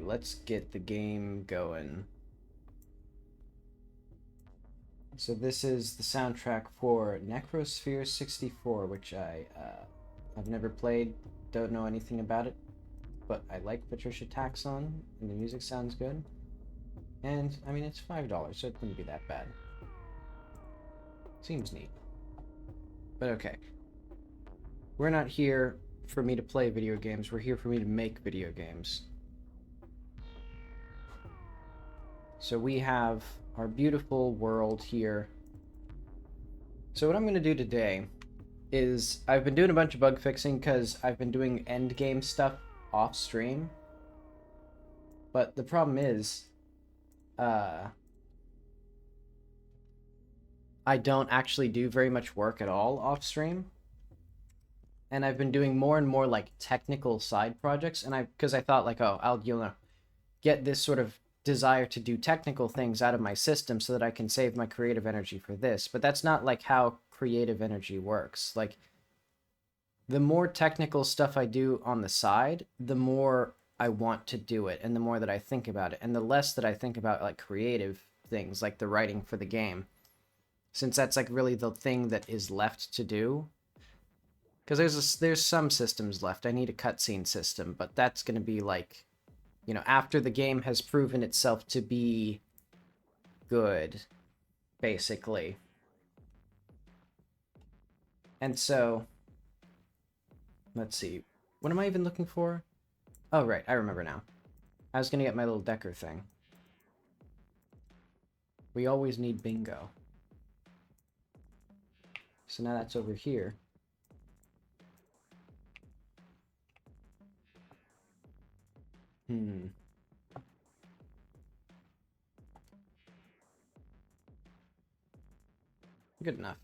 let's get the game going. So this is the soundtrack for Necrosphere 64, which I've never played, don't know anything about it, but I like Patricia Taxon, and the music sounds good. And, I mean, it's $5, so it wouldn't be that bad. Seems neat. But okay. We're not here for me to play video games, we're here for me to make video games. So we have our beautiful world here. So what I'm going to do today is I've been doing a bunch of bug fixing because I've been doing end game stuff off stream. But the problem is, I don't actually do very much work at all off stream. And I've been doing more and more like technical side projects, and because I thought like, oh, I'll get this sort of desire to do technical things out of my system so that I can save my creative energy for this. But that's not like how creative energy works. Like, the more technical stuff I do on the side, the more I want to do it, and the more that I think about it, and the less that I think about like creative things like the writing for the game, since that's like really the thing that is left to do. Because there's some systems left. I need a cutscene system, but that's going to be like, after the game has proven itself to be good, basically. And so, let's see. What am I even looking for? Oh, right. I remember now. I was going to get my little Decker thing. We always need bingo. So now that's over here. Good enough.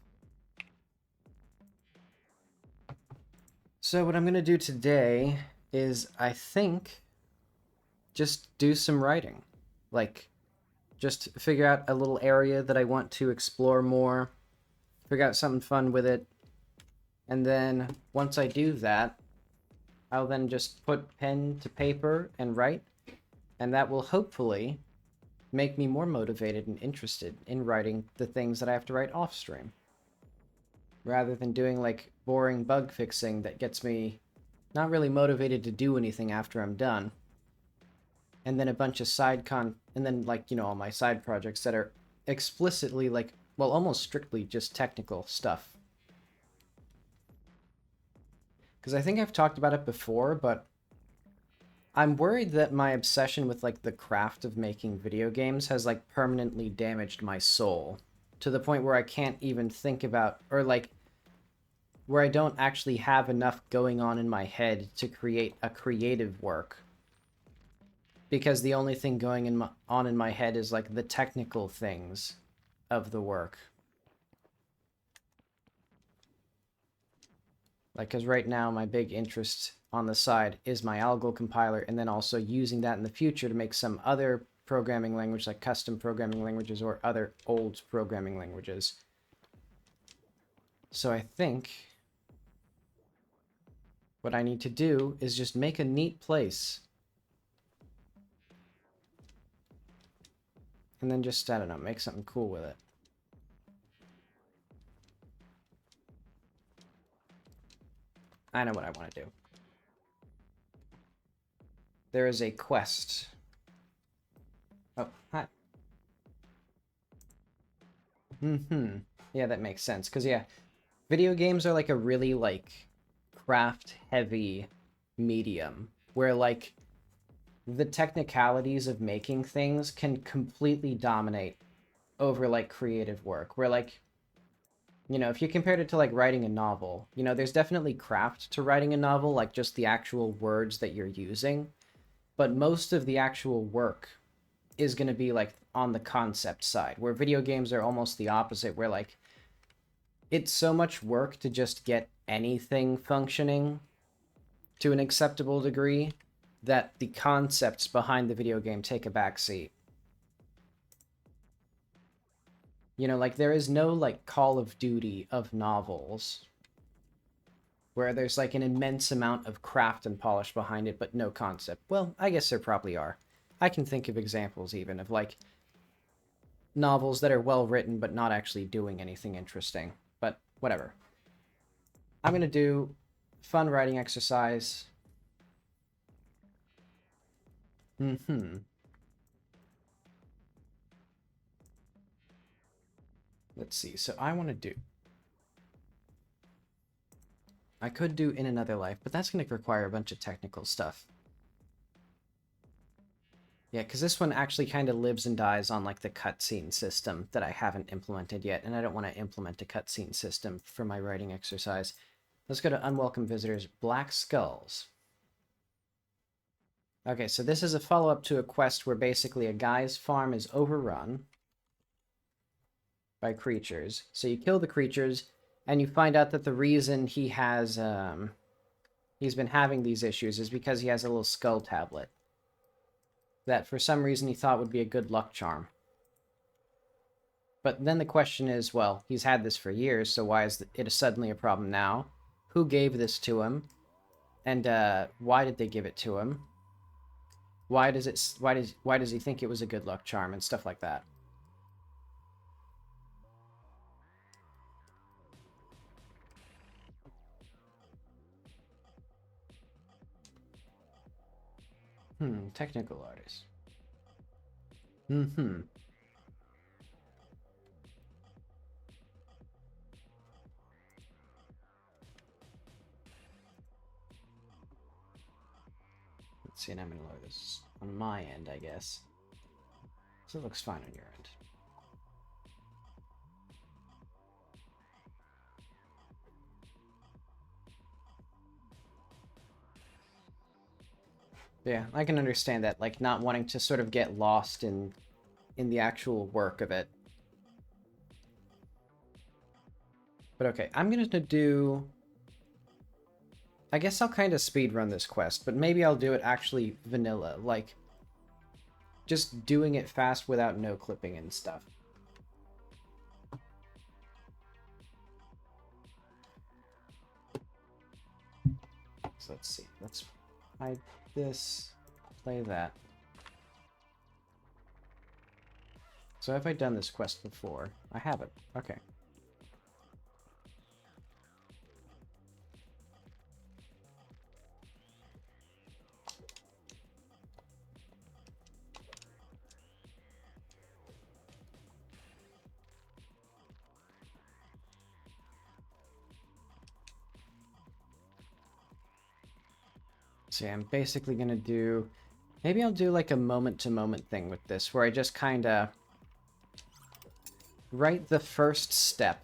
So what I'm going to do today is, I think, just do some writing. Like, just figure out a little area that I want to explore more, figure out something fun with it, and then once I do that, I'll then just put pen to paper and write, and that will hopefully make me more motivated and interested in writing the things that I have to write off stream, rather than doing like boring bug fixing that gets me not really motivated to do anything after I'm done, and then a bunch of and then like, all my side projects that are explicitly like, well, almost strictly just technical stuff. Because I think I've talked about it before, but I'm worried that my obsession with like the craft of making video games has like permanently damaged my soul, to the point where I can't even think about, or like where I don't actually have enough going on in my head to create a creative work, because the only thing going on in my head is like the technical things of the work. Like, because right now my big interest on the side is my algal compiler, and then also using that in the future to make some other programming language, like custom programming languages or other old programming languages. So I think what I need to do is just make a neat place. And then just, I don't know, make something cool with it. I know what I want to do. There is a quest. Oh, hi. Yeah, that makes sense. Because, yeah, video games are like a really, like, craft-heavy medium, where, like, the technicalities of making things can completely dominate over, like, creative work. Where, like, if you compared it to, like, writing a novel, there's definitely craft to writing a novel, like, just the actual words that you're using. But most of the actual work is going to be, like, on the concept side, where video games are almost the opposite, where, like, it's so much work to just get anything functioning to an acceptable degree that the concepts behind the video game take a backseat. Like, there is no, like, Call of Duty of novels, where there's, like, an immense amount of craft and polish behind it, but no concept. Well, I guess there probably are. I can think of examples even of like novels that are well written but not actually doing anything interesting. But whatever. I'm gonna do fun writing exercise. Let's see. So I want to do. I could do In Another Life, but that's going to require a bunch of technical stuff. Yeah, because this one actually kind of lives and dies on like the cutscene system that I haven't implemented yet, and I don't want to implement a cutscene system for my writing exercise. Let's go to Unwelcome Visitors, Black Skulls. Okay, so this is a follow-up to a quest where basically a guy's farm is overrun by creatures. So you kill the creatures, and you find out that the reason he has, he's been having these issues is because he has a little skull tablet that for some reason he thought would be a good luck charm. But then the question is, well, he's had this for years, so why is it suddenly a problem now? Who gave this to him? And why did they give it to him? Why does he think it was a good luck charm and stuff like that? Technical artist. Let's see, and I'm going to load this on my end, I guess. So it looks fine on your end. Yeah, I can understand that, like, not wanting to sort of get lost in the actual work of it. But okay, I'm going to do... I guess I'll kind of speedrun this quest, but maybe I'll do it actually vanilla, like, just doing it fast without no clipping and stuff. So let's see, let's hide this, play that. So have I done this quest before? I haven't. Okay. So yeah, I'm basically gonna do... Maybe I'll do like a moment-to-moment thing with this, where I just kinda... write the first step,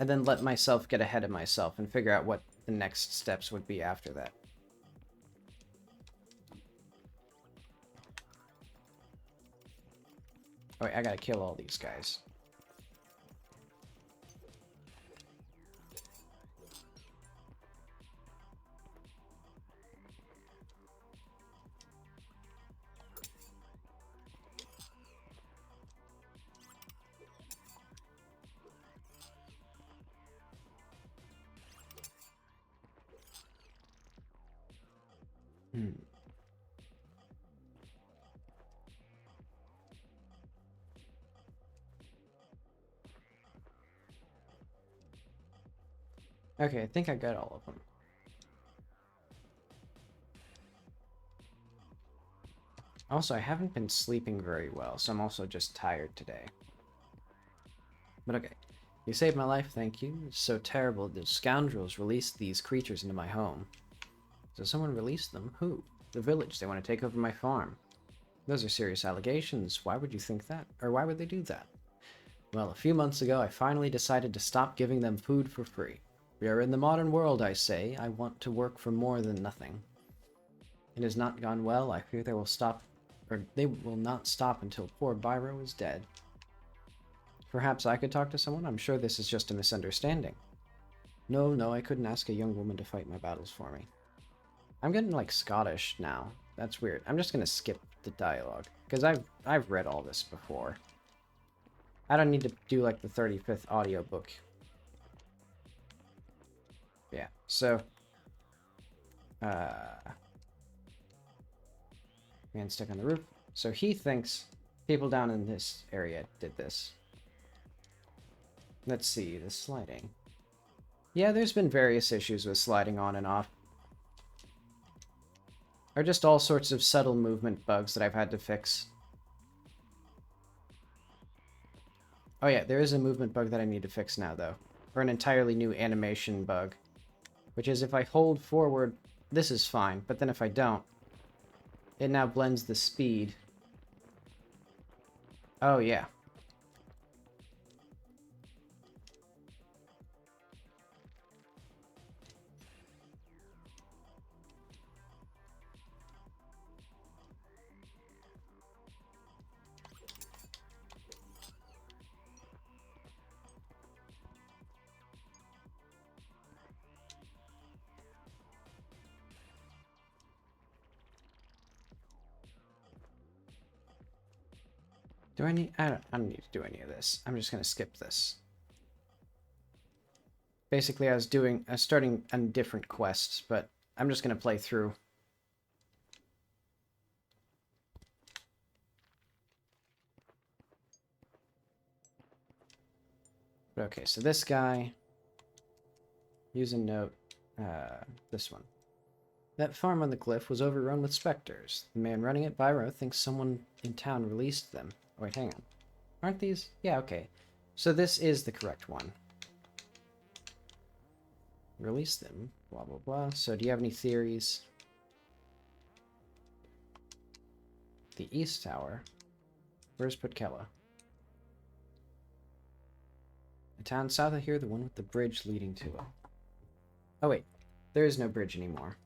and then let myself get ahead of myself and figure out what the next steps would be after that. Oh wait, I gotta kill all these guys. Okay, I think I got all of them. Also, I haven't been sleeping very well, so I'm also just tired today. But okay. You saved my life, thank you. It's so terrible. The scoundrels released these creatures into my home. So someone released them? Who? The village. They want to take over my farm. Those are serious allegations. Why would you think that? Or why would they do that? Well, a few months ago, I finally decided to stop giving them food for free. We are in the modern world, I say. I want to work for more than nothing. It has not gone well. I fear they will not stop until poor Byro is dead. Perhaps I could talk to someone? I'm sure this is just a misunderstanding. No, I couldn't ask a young woman to fight my battles for me. I'm getting, like, Scottish now. That's weird. I'm just gonna skip the dialogue, because I've read all this before. I don't need to do, like, the 35th audiobook. Yeah, so... Man stuck on the roof. So he thinks people down in this area did this. Let's see, the sliding. Yeah, there's been various issues with sliding on and off. Or just all sorts of subtle movement bugs that I've had to fix. Oh yeah, there is a movement bug that I need to fix now, though. Or an entirely new animation bug. Which is if I hold forward, this is fine, but then if I don't, it now blends the speed. Oh yeah. Do I need... I don't need to do any of this. I'm just going to skip this. Basically, I was starting on different quests, but I'm just going to play through. Okay, so this guy... Use a note. This one. That farm on the cliff was overrun with specters. The man running it, Byro, thinks someone in town released them. Oh, wait, hang on. Aren't these? Yeah, okay. So this is the correct one. Release them. Blah, blah, blah. So do you have any theories? The East Tower. Where's Putkella? The town south of here, the one with the bridge leading to it. Oh, wait. There is no bridge anymore.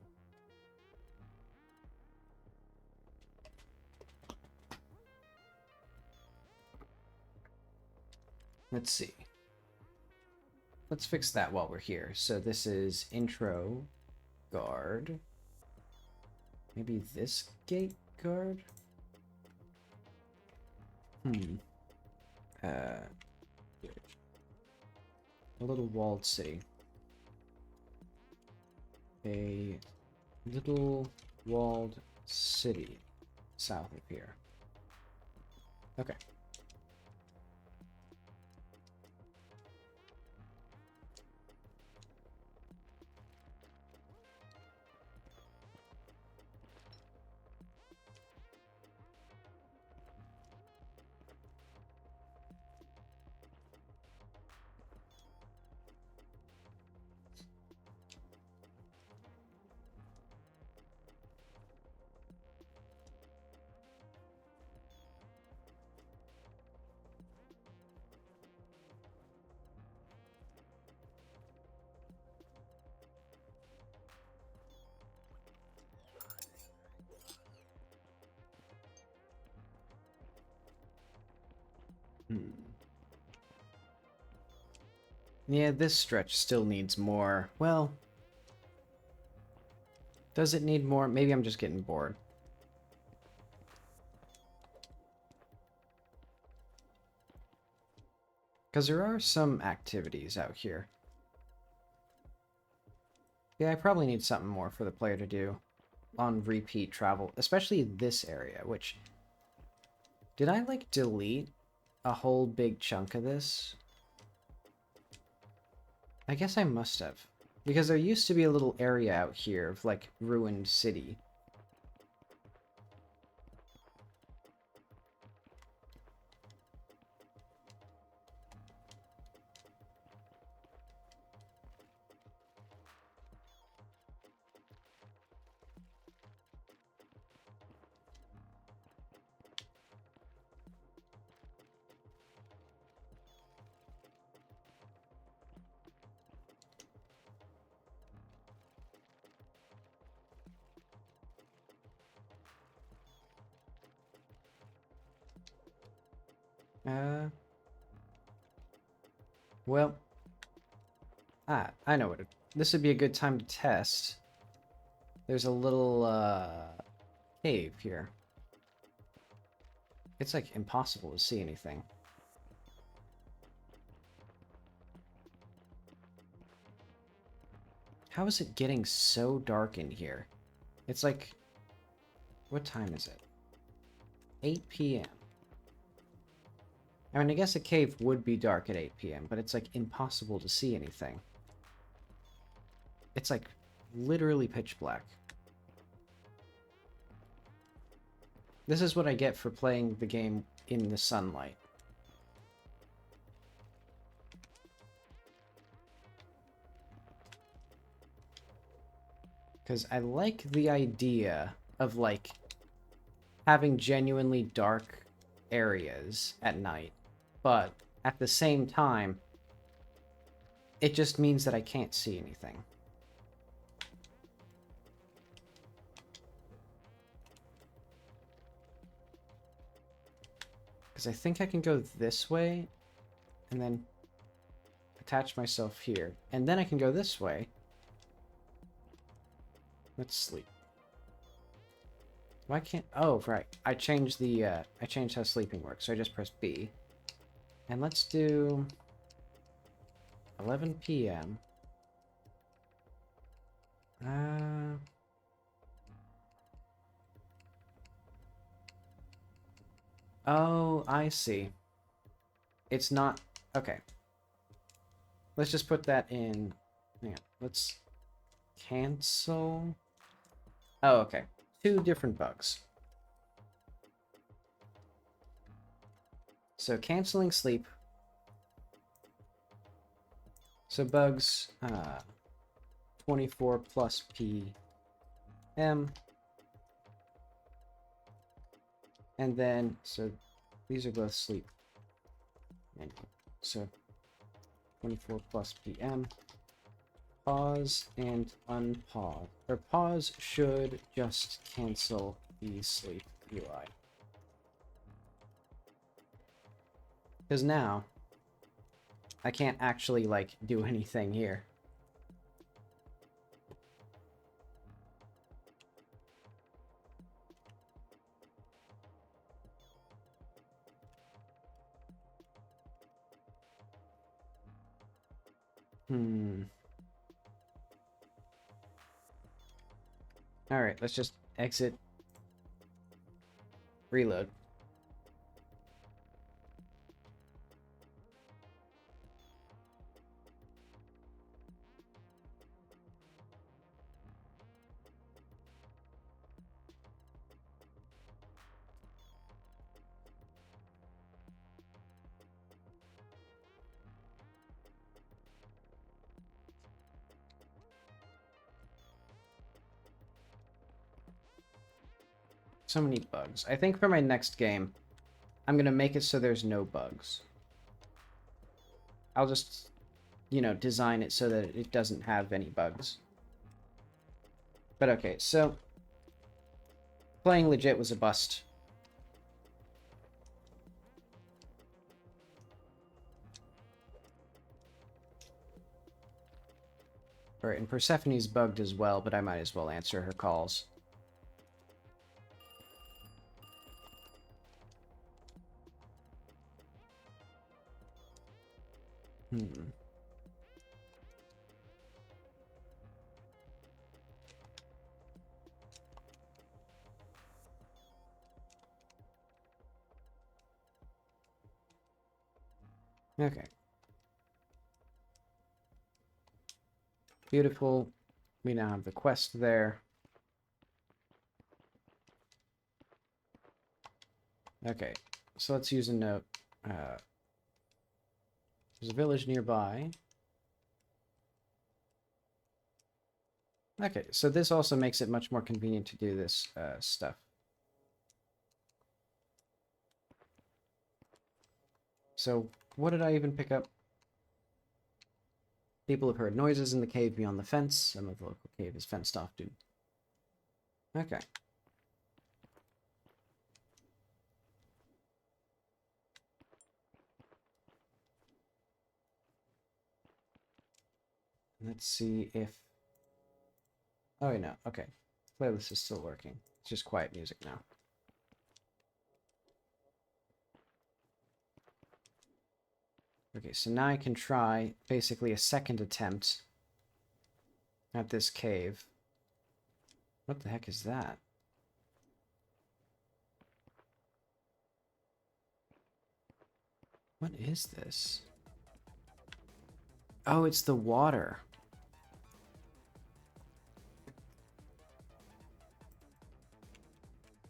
Let's see. Let's fix that while we're here. So this is intro guard. Maybe this gate guard? A little walled city. A little walled city south of here. Okay. Yeah, this stretch still needs more. Well, does it need more? Maybe I'm just getting bored. Because there are some activities out here. Yeah, I probably need something more for the player to do on repeat travel, especially this area, which... Did I, like, delete a whole big chunk of this? I guess I must have. Because there used to be a little area out here of, like, ruined city. Well, I know what this would be a good time to test. There's a little, cave here. It's, like, impossible to see anything. How is it getting so dark in here? It's like... What time is it? 8 p.m. I mean, I guess a cave would be dark at 8 p.m., but it's, like, impossible to see anything. It's, like, literally pitch black. This is what I get for playing the game in the sunlight. Because I like the idea of, like, having genuinely dark areas at night. But at the same time, it just means that I can't see anything. Because I think I can go this way and then attach myself here. And then I can go this way. Let's sleep. Why can't... Oh, right. I changed the, I changed how sleeping works, so I just press B. And let's do 11 p.m. Oh, I see. It's not... Okay. Let's just put that in... Hang on. Let's cancel... Oh, okay. 2 different bugs. So canceling sleep. So bugs 24 plus PM. And then, so these are both sleep. So 24 plus PM. Pause and unpause. Or pause should just cancel the sleep UI. Because now, I can't actually, like, do anything here. Alright, let's just exit. Reload. So many bugs. I think for my next game, I'm gonna make it so there's no bugs. I'll just, you know, design it so that it doesn't have any bugs. But okay, so playing legit was a bust. Alright, and Persephone's bugged as well, but I might as well answer her calls. Okay. Beautiful. We now have the quest there. Okay, so let's use a note. There's a village nearby. Okay, so this also makes it much more convenient to do this stuff. So, what did I even pick up? People have heard noises in the cave beyond the fence. Some of the local cave is fenced off, dude. Okay. Let's see if... Oh, no. Okay. Playlist is still working. It's just quiet music now. Okay, so now I can try basically a second attempt at this cave. What the heck is that? What is this? Oh, it's the water.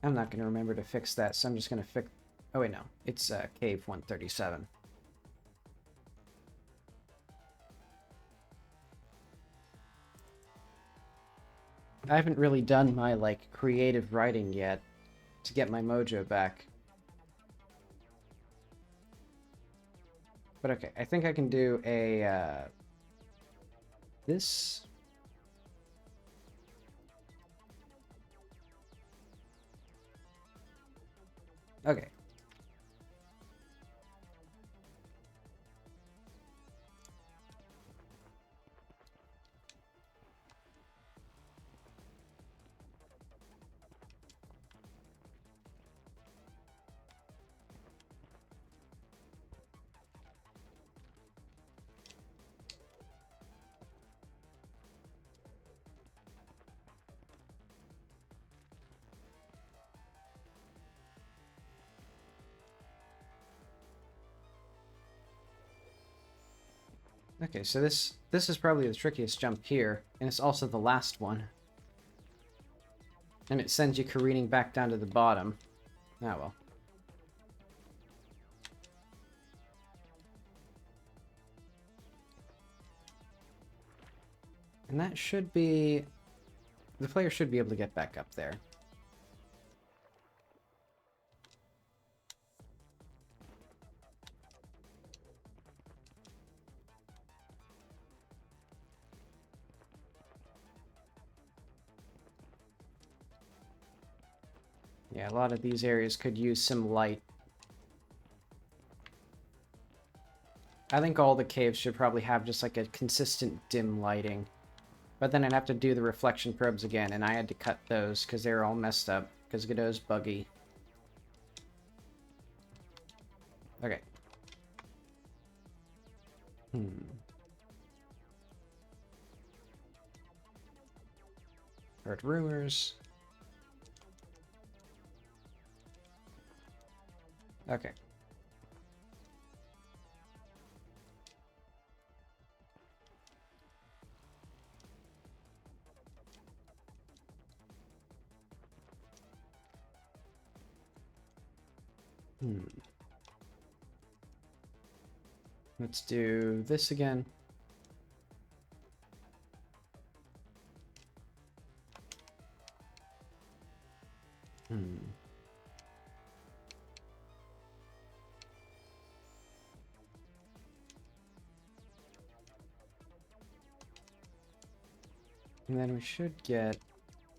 I'm not going to remember to fix that, so I'm just going to fix... Oh, wait, no. It's cave 137. I haven't really done my, like, creative writing yet to get my mojo back. But okay, I think I can do a, this... Okay. Okay, so this is probably the trickiest jump here, and it's also the last one. And it sends you careening back down to the bottom. Ah, well. And that should be... The player should be able to get back up there. Yeah, a lot of these areas could use some light. I think all the caves should probably have just like a consistent dim lighting. But then I'd have to do the reflection probes again, and I had to cut those because they were all messed up, because Godot's buggy. Okay. Heard rumors. Okay. Let's do this again. And then we should get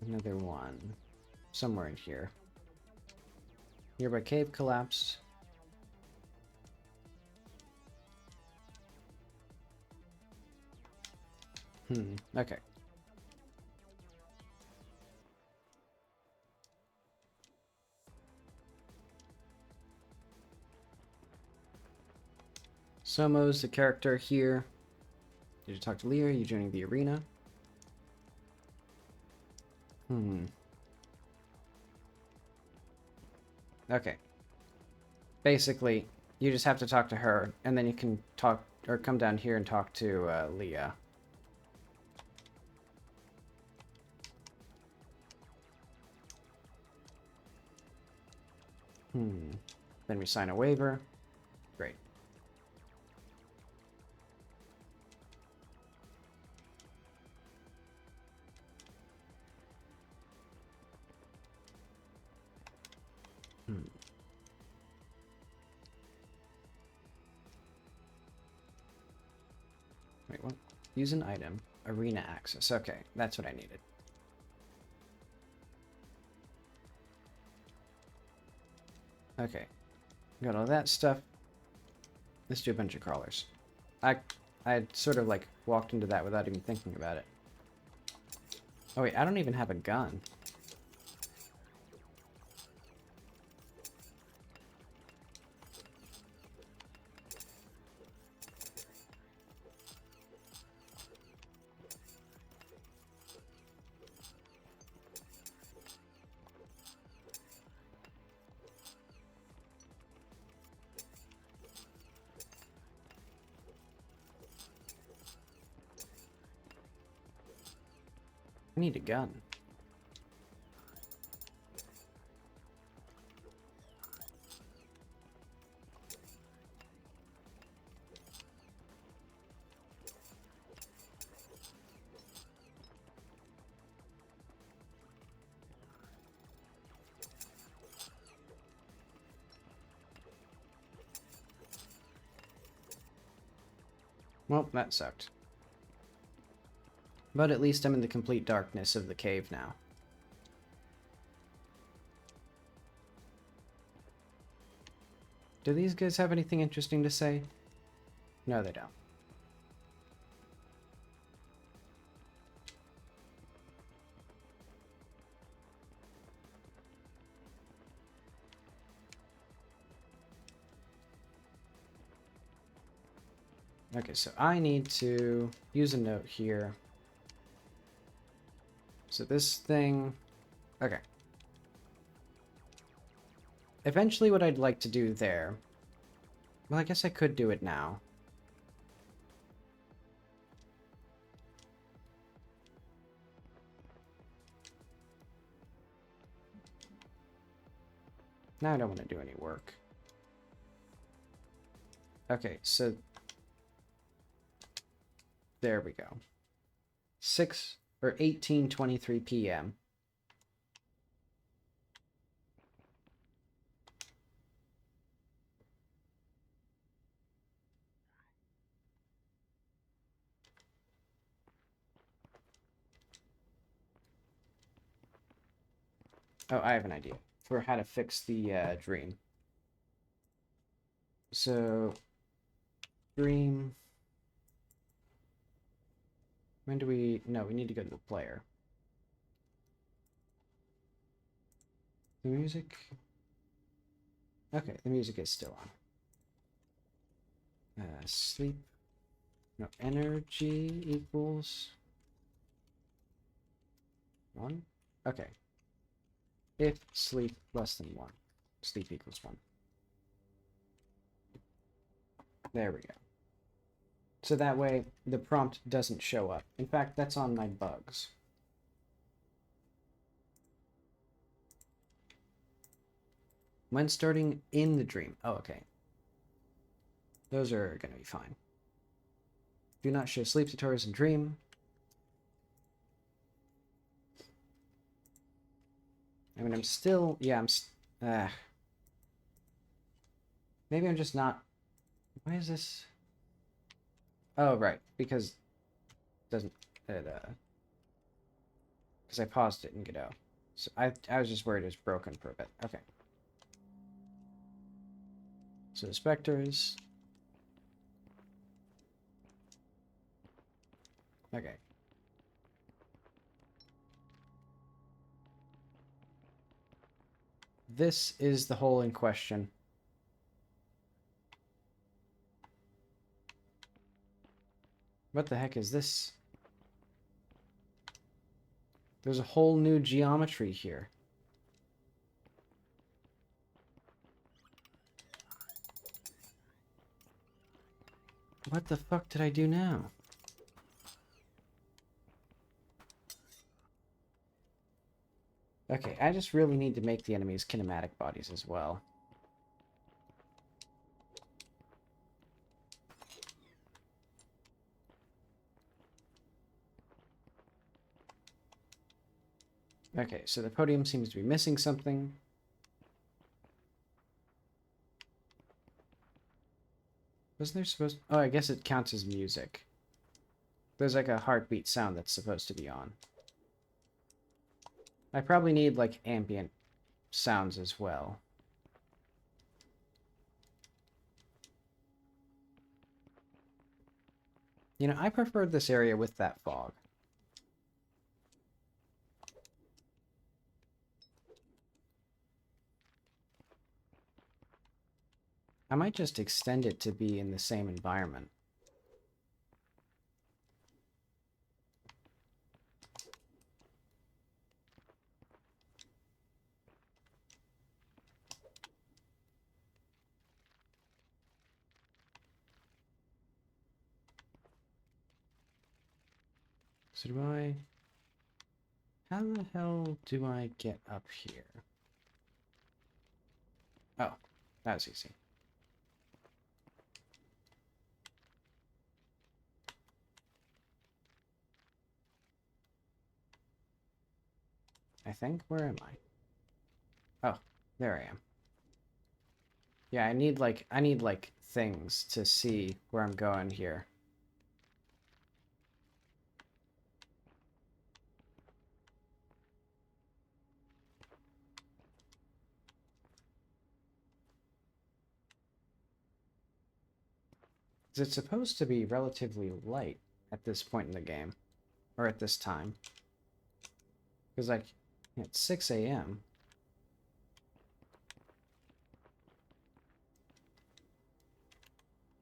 another one somewhere in here. Nearby cave collapsed. Okay. Somo's the character here. Did you talk to Leah? Are you joining the arena? Okay. Basically, you just have to talk to her, and then you can talk, or come down here and talk to Leah. Then we sign a waiver. Great. Wait, what? Use an item. Arena access. Okay, that's what I needed. Okay. Got all that stuff. Let's do a bunch of crawlers. I sort of like walked into that without even thinking about it. Oh wait, I don't even have a gun. need a gun. Well, that sucked. But at least I'm in the complete darkness of the cave now. Do these guys have anything interesting to say? No, they don't. Okay, so I need to use a note here. So this thing... Okay. Eventually what I'd like to do there... Well, I guess I could do it now. Now I don't want to do any work. Okay, so... There we go. 18:23 p.m. Oh, I have an idea for how to fix the dream. So, dream... When do we... No, we need to go to the player. The music... Okay, the music is still on. Sleep... No, energy equals... 1? Okay. If sleep less than 1. Sleep equals 1. There we go. So that way, the prompt doesn't show up. In fact, that's on my bugs. When starting in the dream. Oh, okay. Those are going to be fine. Do not show sleep tutorials in dream. I mean, I'm still... Yeah, maybe I'm just not... Why is this... Oh, right. Because... It doesn't... Because I paused it in Godot. So I was just worried it was broken for a bit. Okay. So the specters... Okay. This is the hole in question. What the heck is this? There's a whole new geometry here. What the fuck did I do now? Okay, I just really need to make the enemies kinematic bodies as well. Okay, so the podium seems to be missing something. Wasn't there supposed... Oh, I guess it counts as music. There's like a heartbeat sound that's supposed to be on. I probably need like ambient sounds as well. You know, I preferred this area with that fog. I might just extend it to be in the same environment. So do I... How the hell do I get up here? Oh, that was easy. I think. Where am I? Oh, there I am. Yeah, I need like things to see where I'm going here. Because it's supposed to be relatively light at this point in the game. Or at this time. Because, like, it's 6 a.m.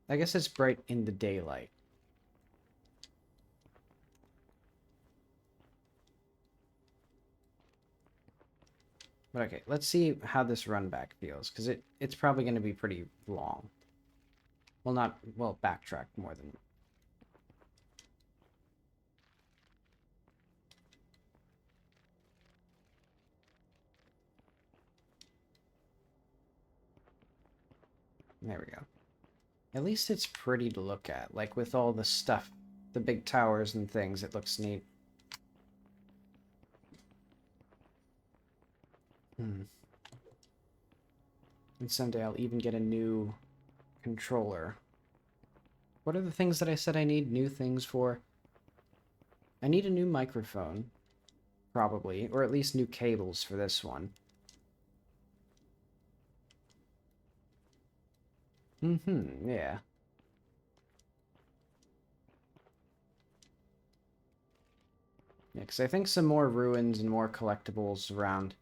I guess it's bright in the daylight. But okay, let's see how this run back feels, because it's probably going to be pretty long. Well, not... well, backtrack more than... There we go. At least it's pretty to look at. Like, with all the stuff, the big towers and things, it looks neat. And someday I'll even get a new controller. What are the things that I said I need new things for? I need a new microphone, probably, or at least new cables for this one. Yeah. Yeah, because I think some more ruins and more collectibles around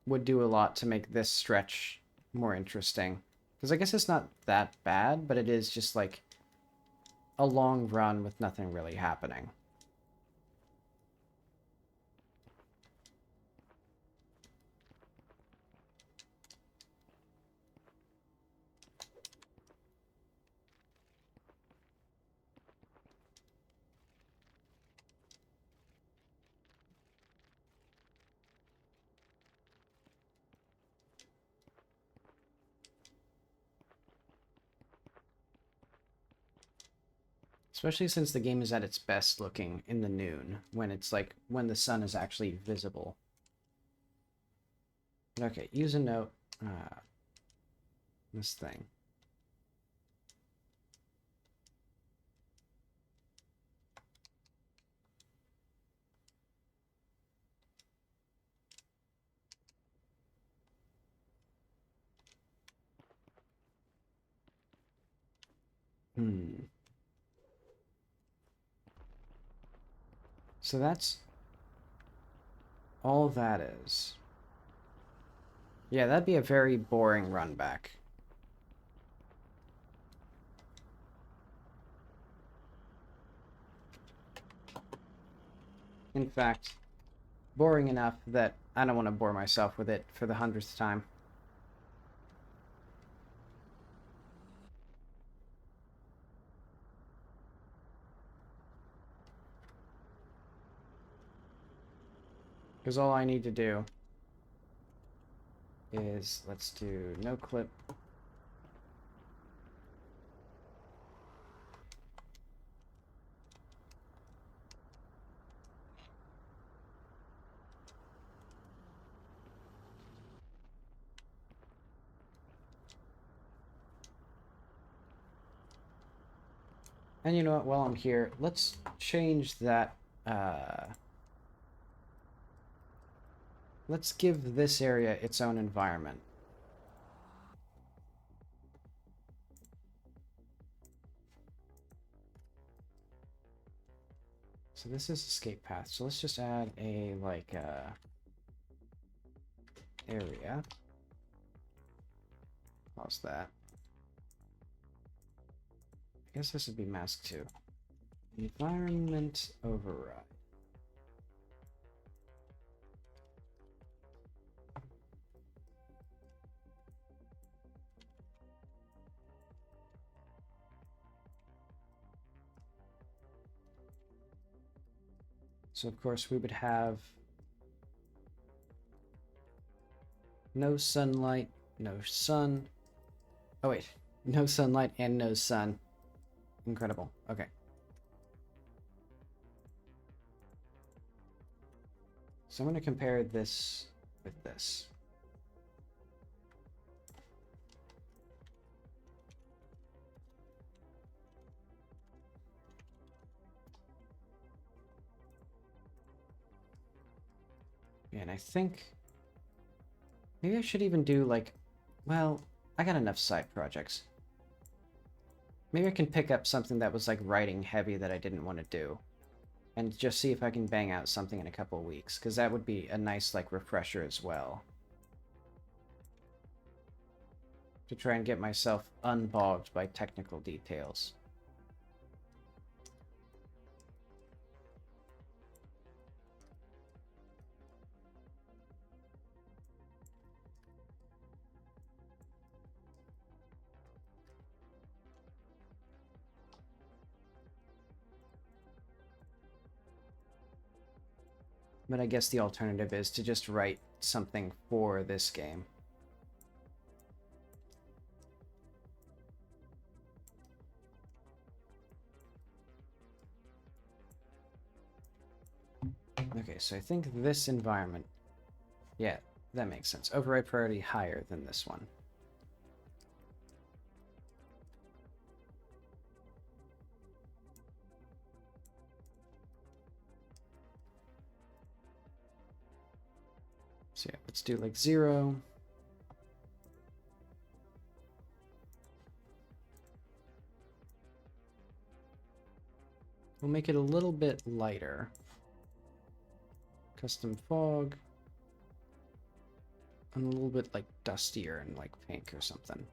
would do a lot to make this stretch more interesting. Because I guess it's not that bad, but it is just like a long run with nothing really happening. Especially since the game is at its best looking in the noon, when it's like, when the sun is actually visible. Okay, use a note. This thing. So that's all that is. Yeah, that'd be a very boring run back. In fact, boring enough that I don't want to bore myself with it for the 100th time. Because all I need to do is, let's do no clip. And you know what, while I'm here, let's change that, let's give this area its own environment. So this is escape path, so let's just add a, like, area. How's that? I guess this would be mask 2. Environment override. So of course we would have No sunlight, no sun. Oh wait, no sunlight and no sun. Incredible. Okay. So I'm going to compare this with this. And I think maybe I should even do like, well, I got enough side projects. Maybe I can pick up something that was like writing heavy that I didn't want to do. And just see if I can bang out something in a couple of weeks, because that would be a nice like refresher as well. To try and get myself unbogged by technical details. But I guess the alternative is to just write something for this game. Okay, so I think this environment... Yeah, that makes sense. Override priority higher than this one. So yeah, let's do like 0. We'll make it a little bit lighter. Custom fog. And a little bit like dustier and like pink or something.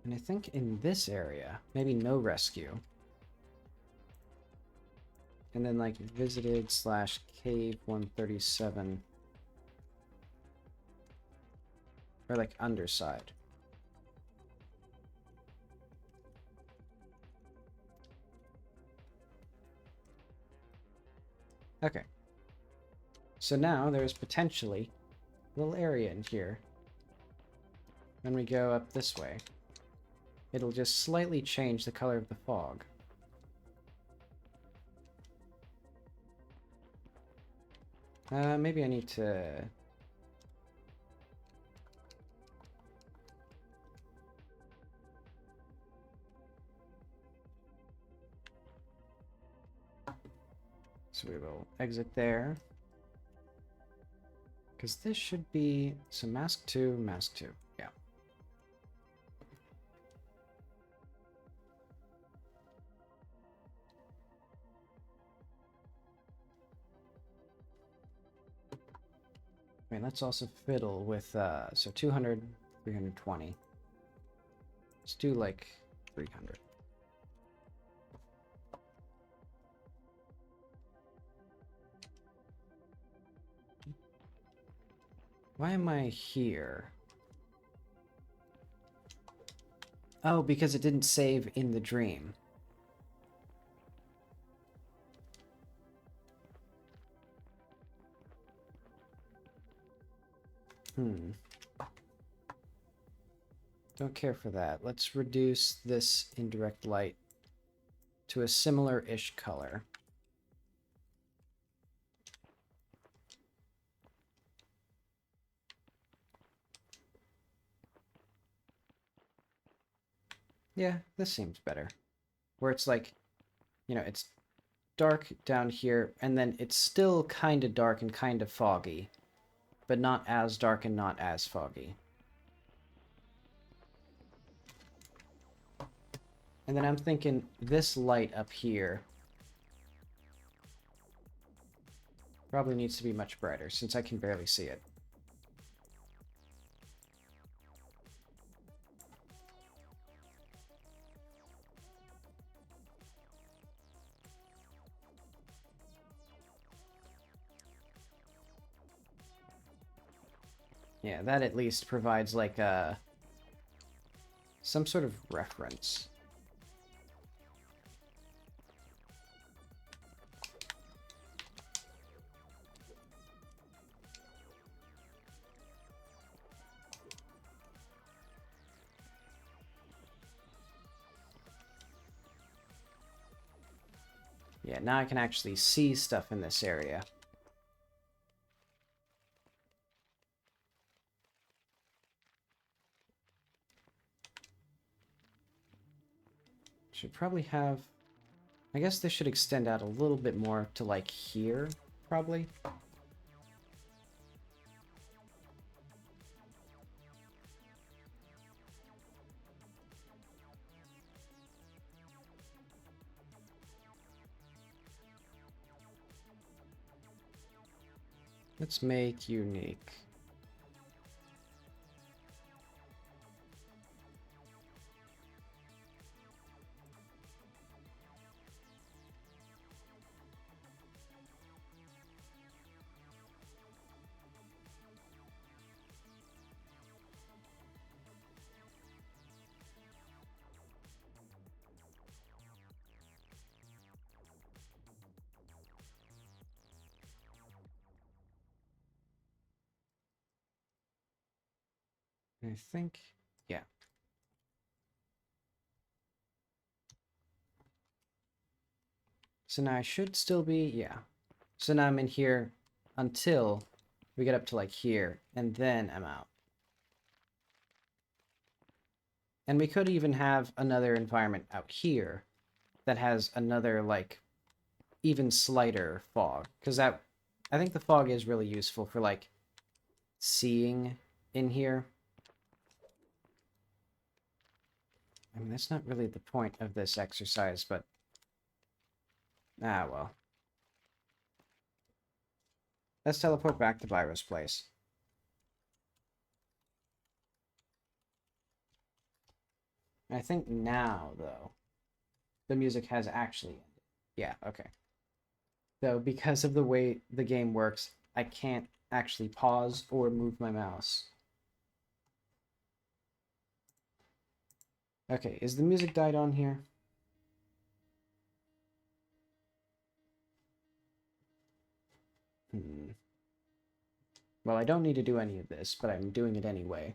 And I think in this area, maybe no rescue. And then like visited / cave 137. Or like underside. Okay. So now there's potentially a little area in here. When we go up this way, it'll just slightly change the color of the fog. Maybe I need to... So we will exit there. Because this should be... So mask 2, mask 2. Yeah. Wait, let's also fiddle with, so 200, 320. Let's do like 300. Why am I here? Oh, because it didn't save in the dream. Don't care for that. Let's reduce this indirect light to a similar-ish color. Yeah, this seems better. Where it's like, you know, it's dark down here, and then it's still kind of dark and kind of foggy, but not as dark and not as foggy. And then I'm thinking this light up here probably needs to be much brighter, since I can barely see it. Yeah, that at least provides like a some sort of reference. Yeah, now I can actually see stuff in this area. Should probably have... I guess this should extend out a little bit more to, like, here, probably. Let's make unique. I think, yeah. So now I should still be, yeah. So now I'm in here until we get up to like here, and then I'm out. And we could even have another environment out here that has another like even slighter fog, because that, I think the fog is really useful for like seeing in here. I mean, that's not really the point of this exercise, but... ah, well. Let's teleport back to Byro's place. I think now, though, the music has actually ended. Yeah, okay. Though, because of the way the game works, I can't actually pause or move my mouse. Okay, is the music died on here? Well, I don't need to do any of this, but I'm doing it anyway.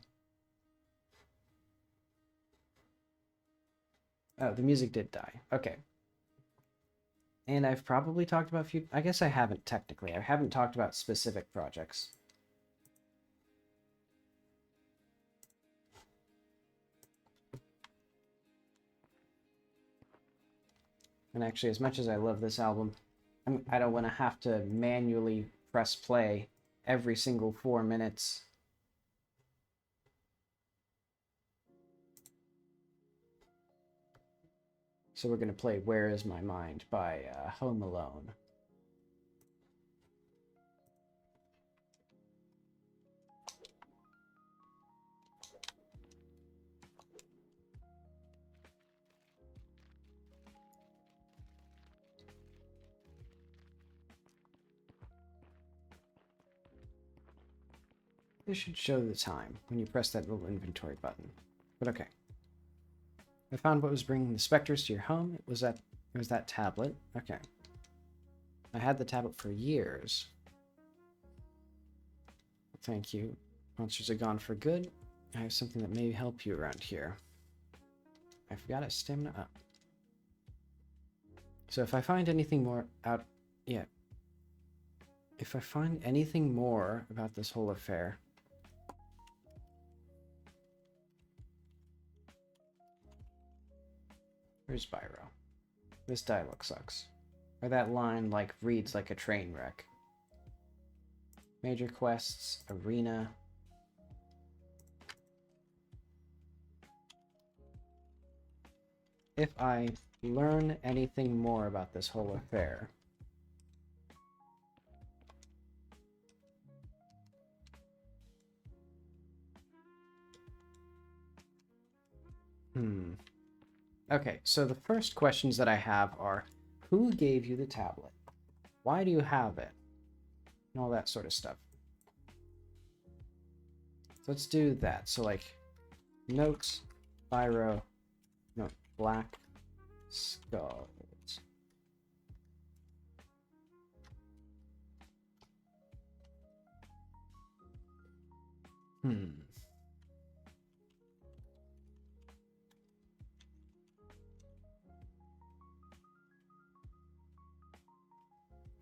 Oh, the music did die. Okay. And I've probably talked about a few... I guess I haven't technically. I haven't talked about specific projects. And actually, as much as I love this album, I don't want to have to manually press play every single 4 minutes. So we're going to play Where Is My Mind by Home Alone. This should show the time when you press that little inventory button. But okay. I found what was bringing the specters to your home. It was that tablet. Okay. I had the tablet for years. Thank you. Monsters are gone for good. I have something that may help you around here. I forgot his stamina up. So if I find anything more out... yeah. If I find anything more about this whole affair... Where's Byro? This dialogue sucks. Or that line, like, reads like a train wreck. Major quests, arena... If I learn anything more about this whole affair... Okay, so the first questions that I have are, who gave you the tablet? Why do you have it? And all that sort of stuff. So let's do that. So, like, notes, Spyro, no, Black Skulls.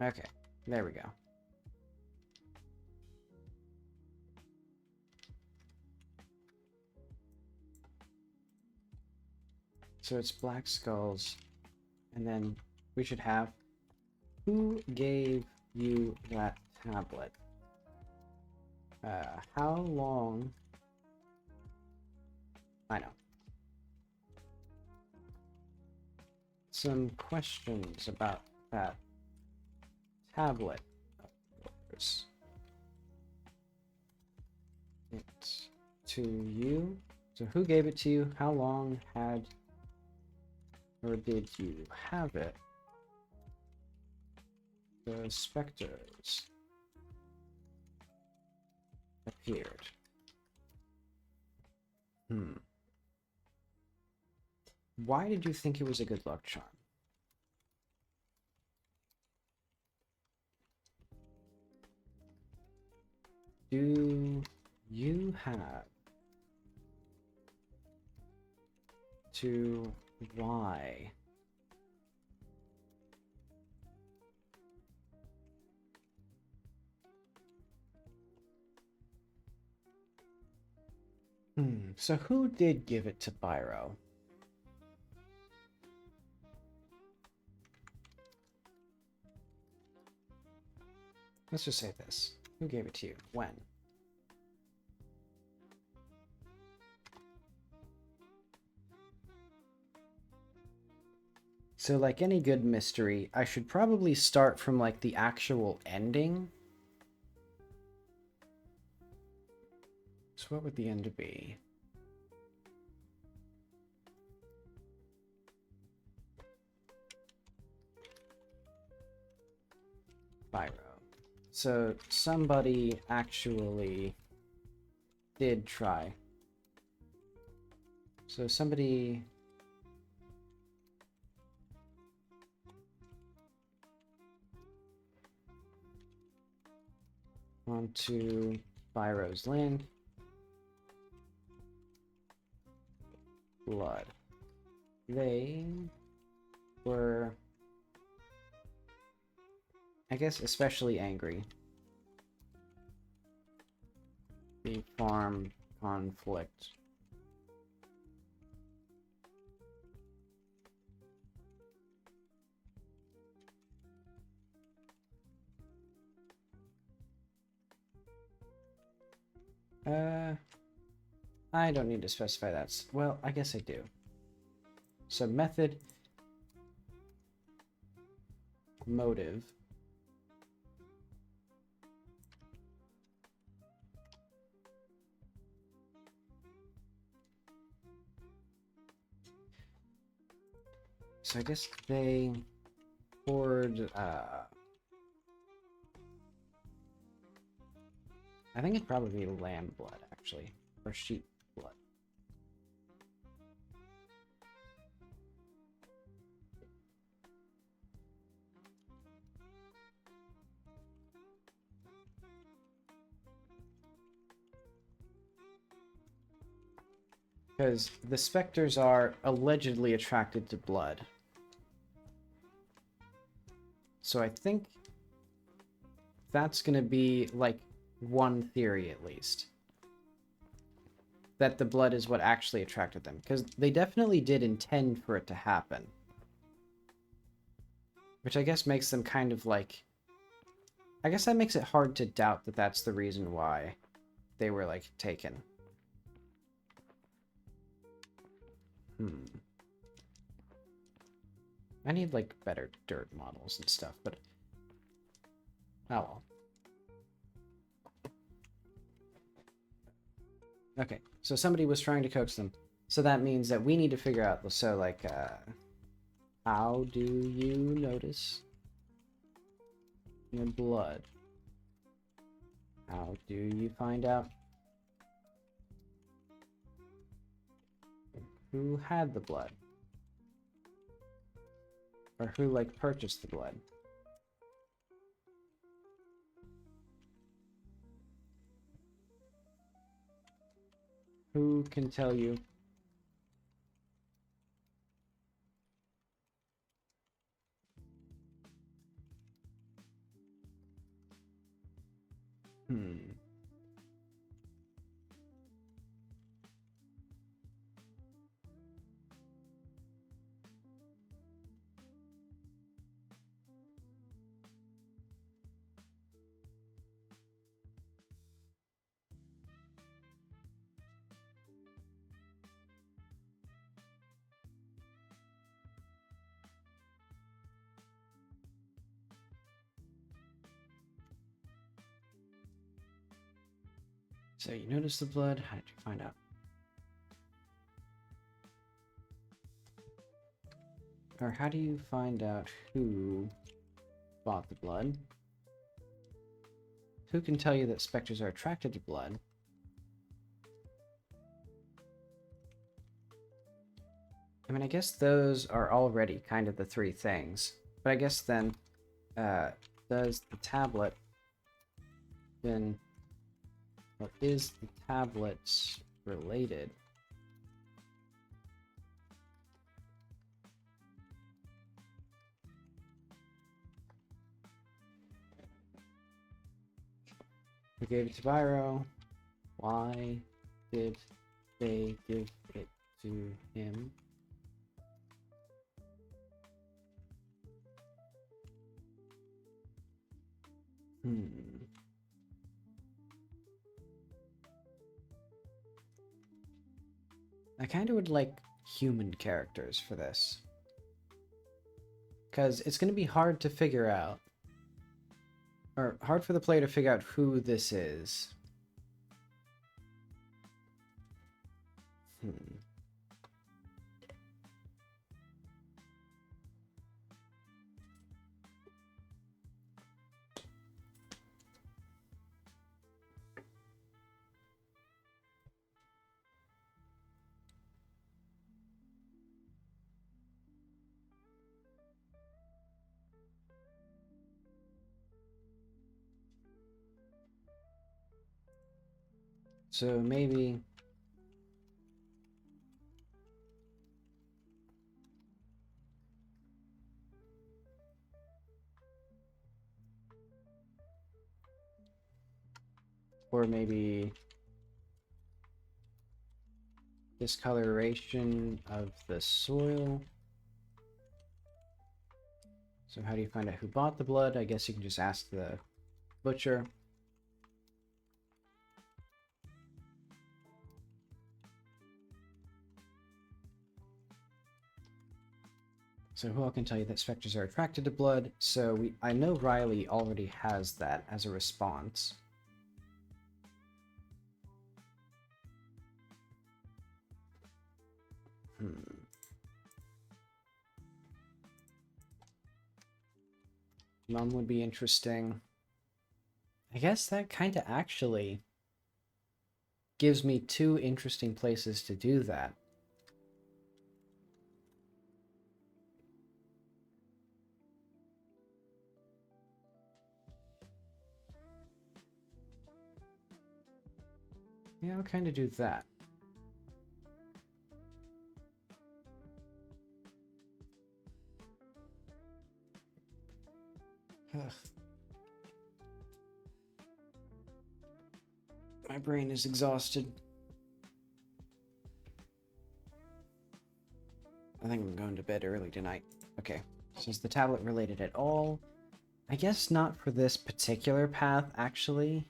Okay, there we go. So it's Black Skulls, and then we should have, who gave you that tablet? How long? I know. Some questions about that tablet of yours. It's to you. So who gave it to you? How long had or did you have it? The specters appeared. Why did you think it was a good luck charm? Do you have to why? So who did give it to Byro? Let's just say this. Who gave it to you? When? So like any good mystery, I should probably start from like the actual ending. So what would the end be? Byro. So somebody actually did try. So somebody onto Byro's land. Blood. They were, I guess, especially angry. The farm conflict. I don't need to specify that. Well, I guess I do. So method, motive, so I guess they poured, I think it'd probably be lamb blood, actually, or sheep blood. Because the specters are allegedly attracted to blood. So I think that's going to be, like, one theory at least. That the blood is what actually attracted them. Because they definitely did intend for it to happen. Which I guess makes them kind of like... I guess that makes it hard to doubt that that's the reason why they were, like, taken. I need, like, better dirt models and stuff, but... oh well. Okay, so somebody was trying to coax them. So that means that we need to figure out, so, like, how do you notice your blood? How do you find out Who had the blood? Or who, like, purchased the blood? Who can tell you? Hmm. So you notice the blood? How did you find out? Or how do you find out who bought the blood? Who can tell you that specters are attracted to blood? I mean, I guess those are already kind of the three things. But I guess then, does the tablet then... Well, is the tablet related? Who gave it to Byro? Why did they give it to him? I kind of would like human characters for this. Because it's going to be hard to figure out. Or hard for the player to figure out who this is. So maybe... Or maybe... discoloration of the soil. So how do you find out who bought the blood? I guess you can just ask the butcher. So who all can tell you that specters are attracted to blood? So I know Riley already has that as a response. Mum would be interesting. I guess that kind of actually gives me two interesting places to do that. Yeah, I'll kind of do that. Ugh. My brain is exhausted. I think I'm going to bed early tonight. Okay, so is the tablet related at all? I guess not for this particular path, actually.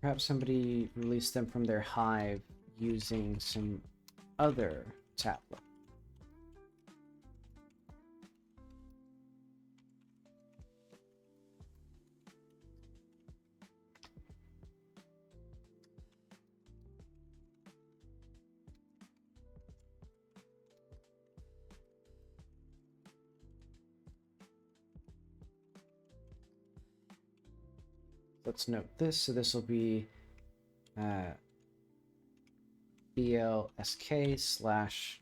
Perhaps somebody released them from their hive using some other tablet. let's note this. So this will be BLSK slash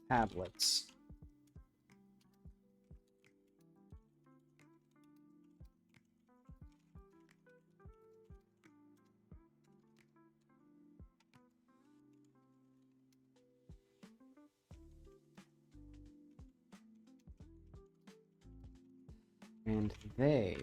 tablets. And they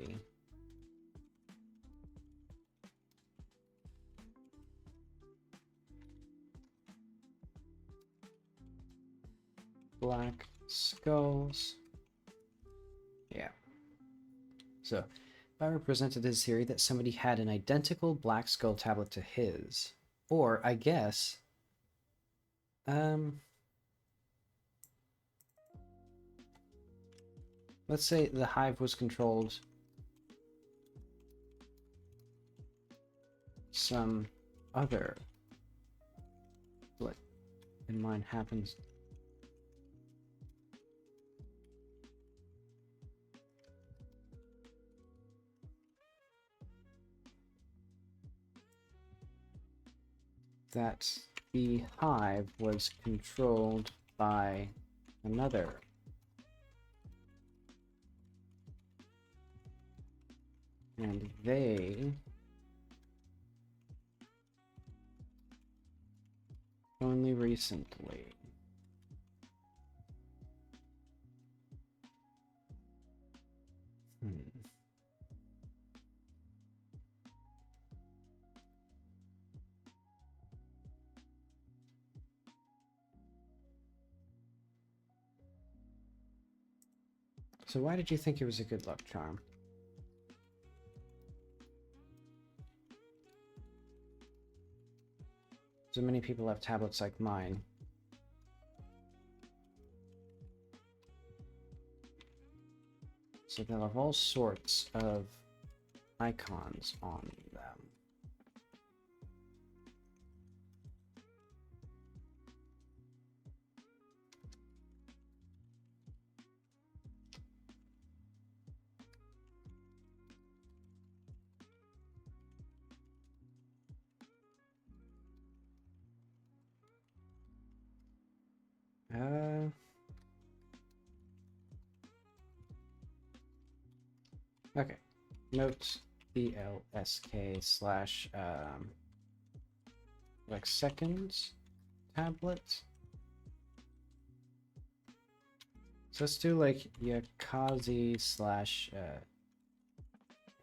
black skulls. Yeah. So if I represented his theory that somebody had an identical black skull tablet to his, or I guess, let's say the hive was controlled some other split, and mine happens that the hive was controlled by another and they only recently So why did you think it was a good luck charm? So many people have tablets like mine. So they'll have all sorts of icons on them. Okay. Note BLSK slash like seconds tablet. So let's do like Yakazi slash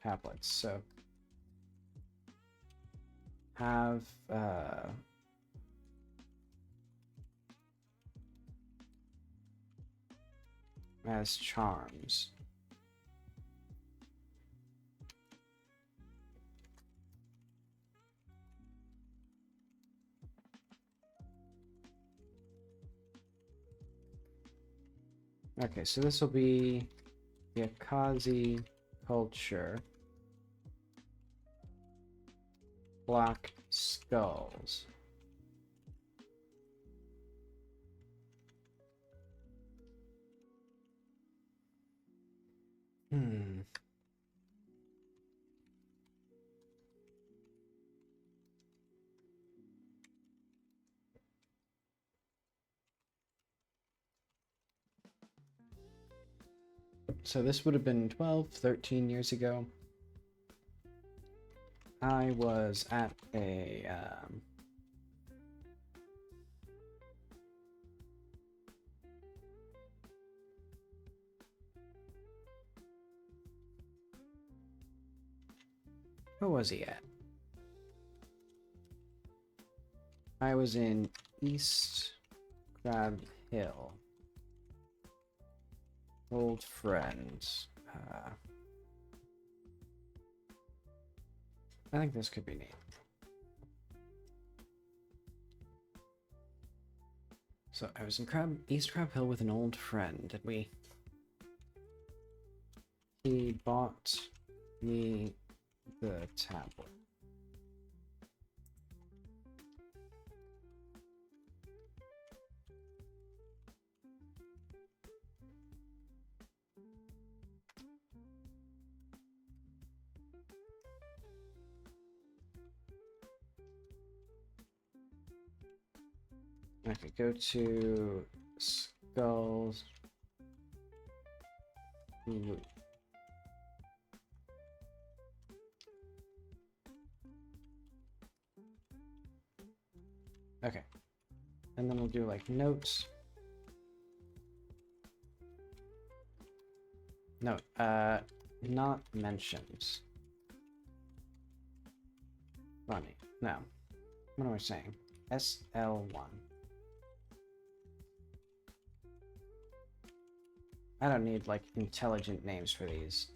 tablets. So have as charms. Okay, so this will be Yakazi culture. Black skulls. So this would have been 12, 13 years ago. I was at a where was he at? I was in East Crab Hill. Old friends. I think this could be neat. So I was in East Crab Hill with an old friend, and he bought me the tablet. Okay, go to skulls. Ooh. Okay, and then we'll do like notes. No, not mentions. Funny. No. What am I saying? SL1. I don't need like intelligent names for these.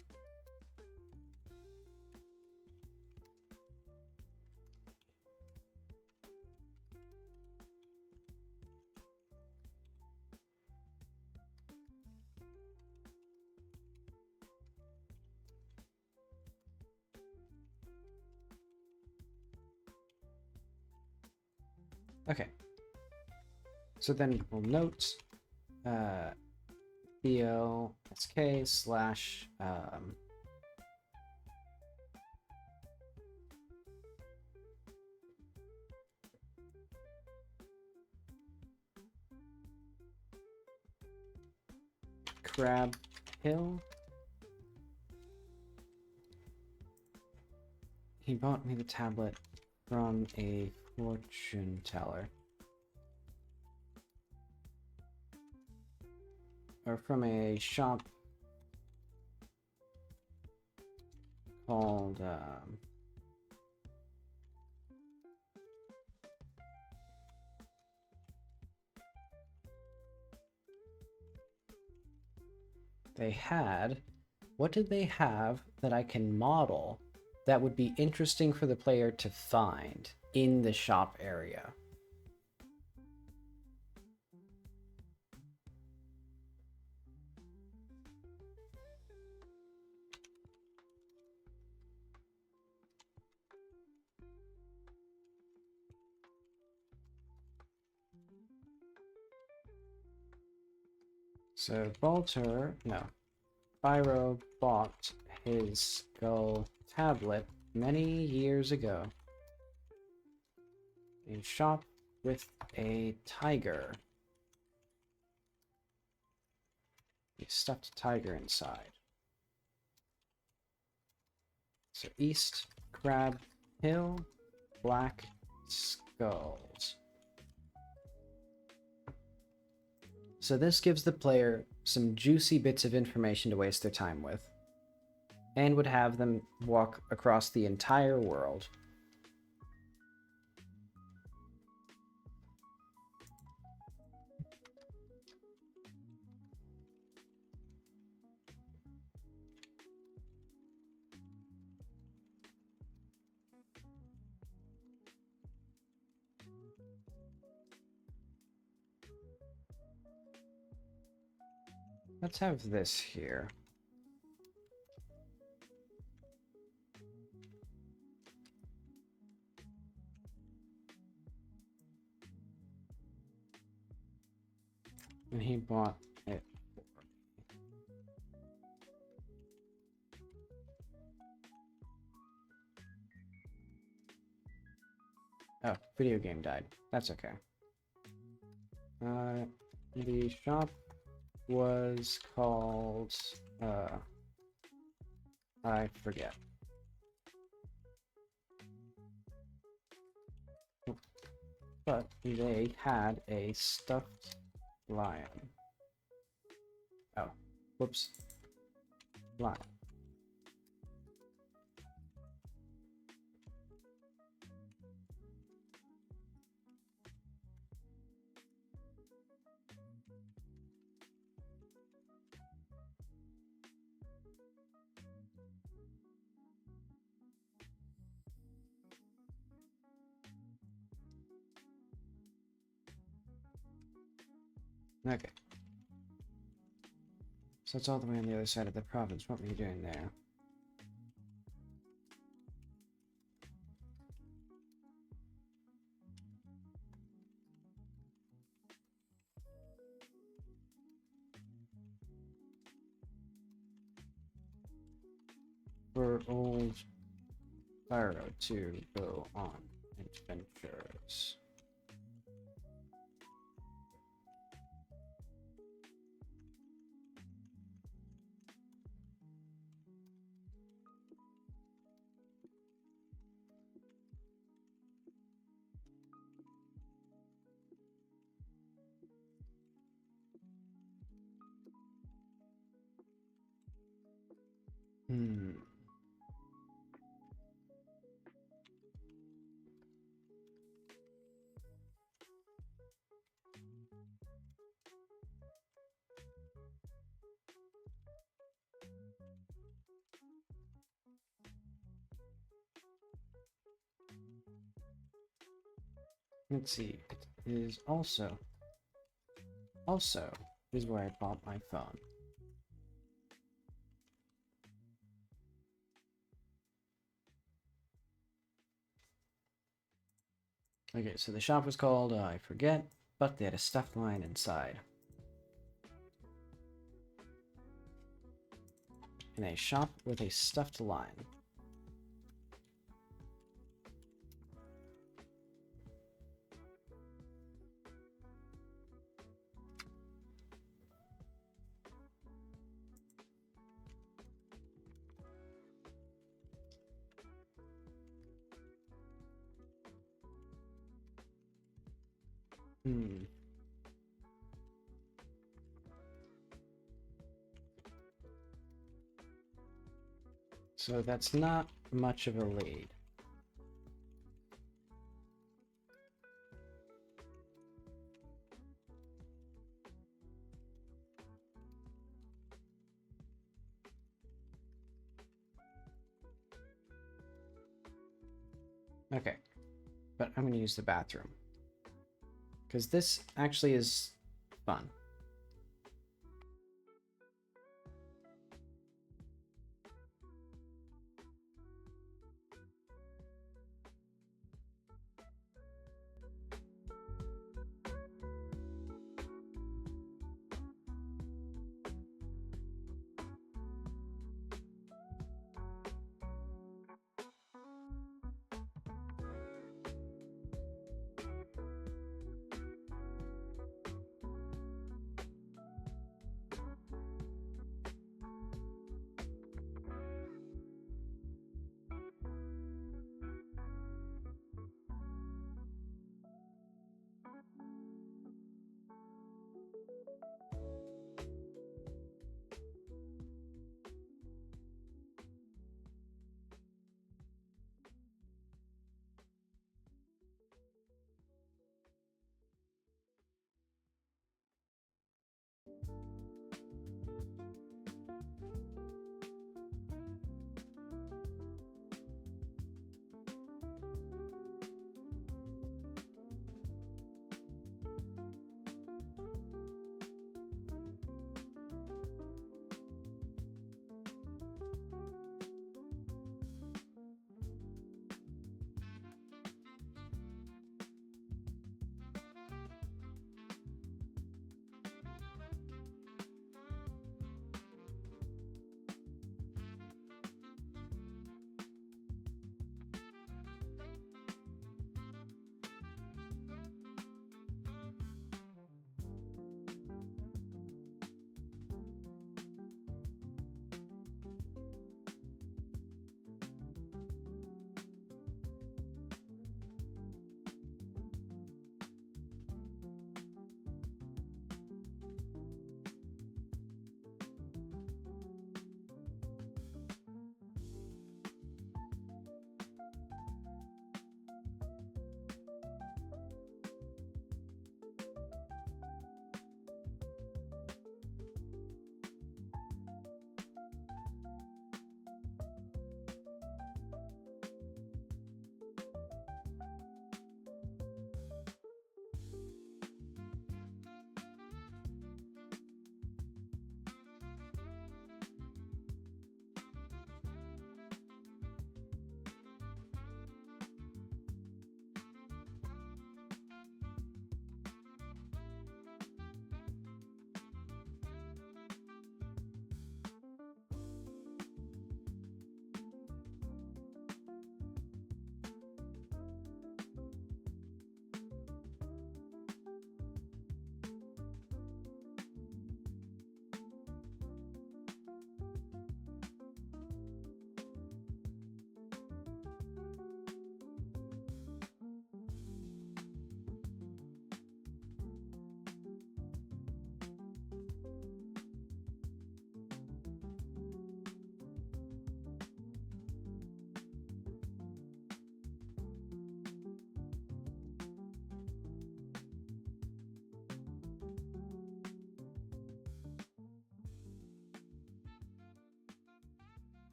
Okay. So then we'll note BLSK slash Crab Hill. He bought me the tablet from a fortune teller. Or from a shop called they had, what did they have that I can model that would be interesting for the player to find in the shop area? So Balter, no, Byro bought his skull tablet many years ago. A shop with a tiger. He stuffed a tiger inside. So East Crab Hill, Black Skulls. So this gives the player some juicy bits of information to waste their time with, and would have them walk across the entire world. Let's have this here. And he bought it. Oh, video game died. That's okay. The shop was called, I forget. But they had a stuffed lion. Oh, whoops. Lion. Okay. So it's all the way on the other side of the province. What were you doing there? For old Pyro to go on adventures. Hmm. Let's see. It is also is where I bought my phone. Okay, so the shop was called, I forget, but they had a stuffed lion inside. In a shop with a stuffed lion. Hmm. So that's not much of a lead. Okay, but I'm going to use the bathroom. Because this actually is fun.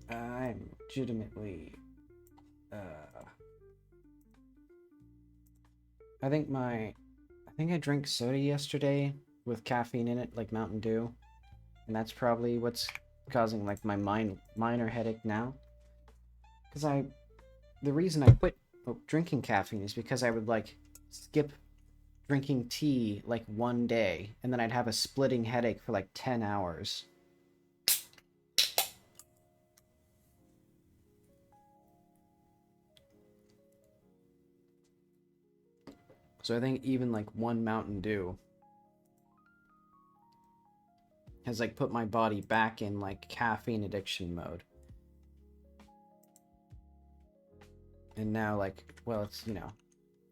I'm legitimately, I think I drank soda yesterday with caffeine in it, like Mountain Dew, and that's probably what's causing like my minor headache now. Because the reason I quit drinking caffeine is because I would like skip drinking tea like one day, and then I'd have a splitting headache for like 10 hours. So I think even like one Mountain Dew has like put my body back in like caffeine addiction mode. And now like, well, it's, you know,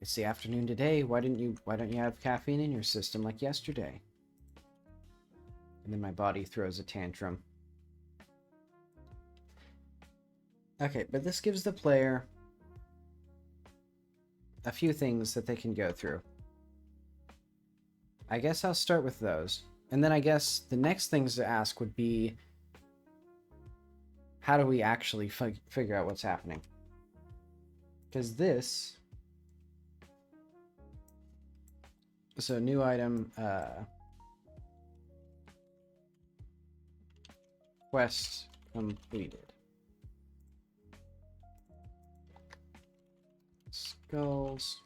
it's the afternoon today. Why don't you have caffeine in your system like yesterday? And then my body throws a tantrum. Okay, but this gives the player a few things that they can go through. I guess I'll start with those. And then I guess the next things to ask would be, how do we actually figure out what's happening? Because this... So new item, quest completed. Skulls.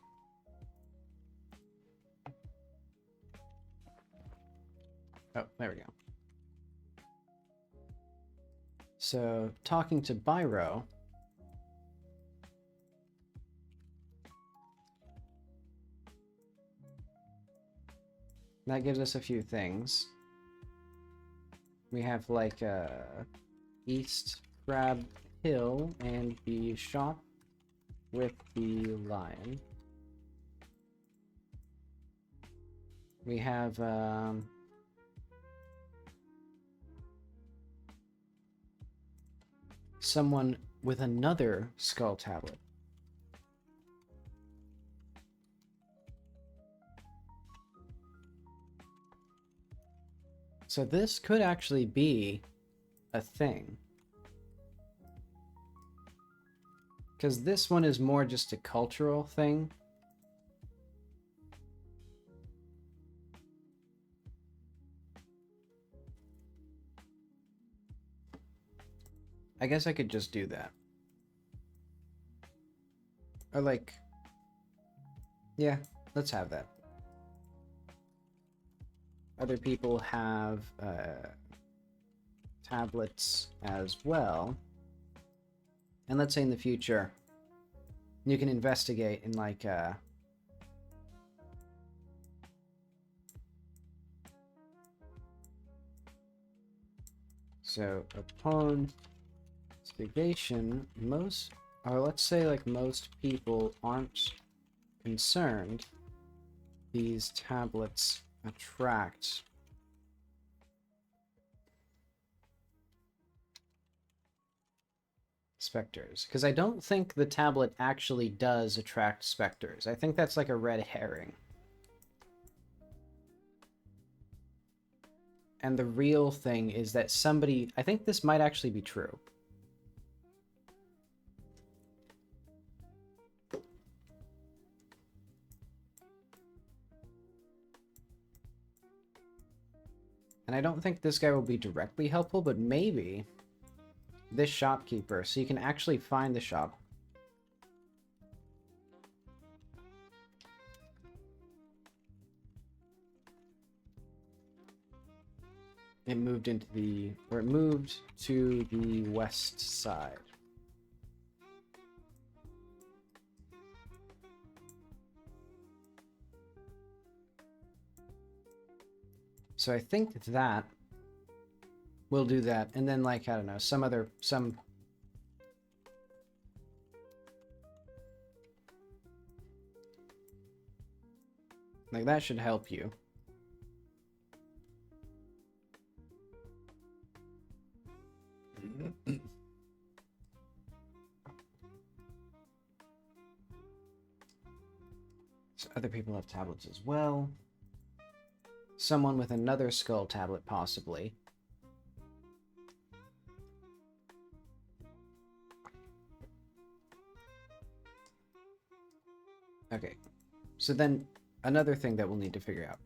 Oh, there we go. So, talking to Byro. That gives us a few things. We have like East Crab Hill and the shop with the lion. We have someone with another skull tablet. So this could actually be a thing. Because this one is more just a cultural thing. I guess I could just do that. Or like... Yeah, let's have that. other people have tablets as well. And let's say in the future, you can investigate in like so upon investigation, most, or let's say like most people aren't concerned these tablets attract specters, because I don't think the tablet actually does attract specters. I think that's like a red herring. And the real thing is that somebody, I think this might actually be true. And I don't think this guy will be directly helpful, but maybe this shopkeeper, so you can actually find the shop. It moved into the, or it moved to the west side. So I think that we'll do that, and then like, I don't know, some like that should help you. So other people have tablets as well. Someone with another skull tablet, possibly. Okay, so then another thing that we'll need to figure out.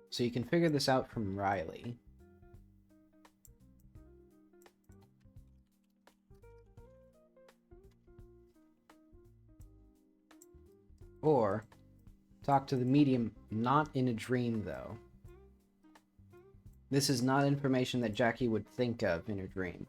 So you can figure this out from Riley. Or talk to the medium, not in a dream, though. This is not information that Jackie would think of in her dream.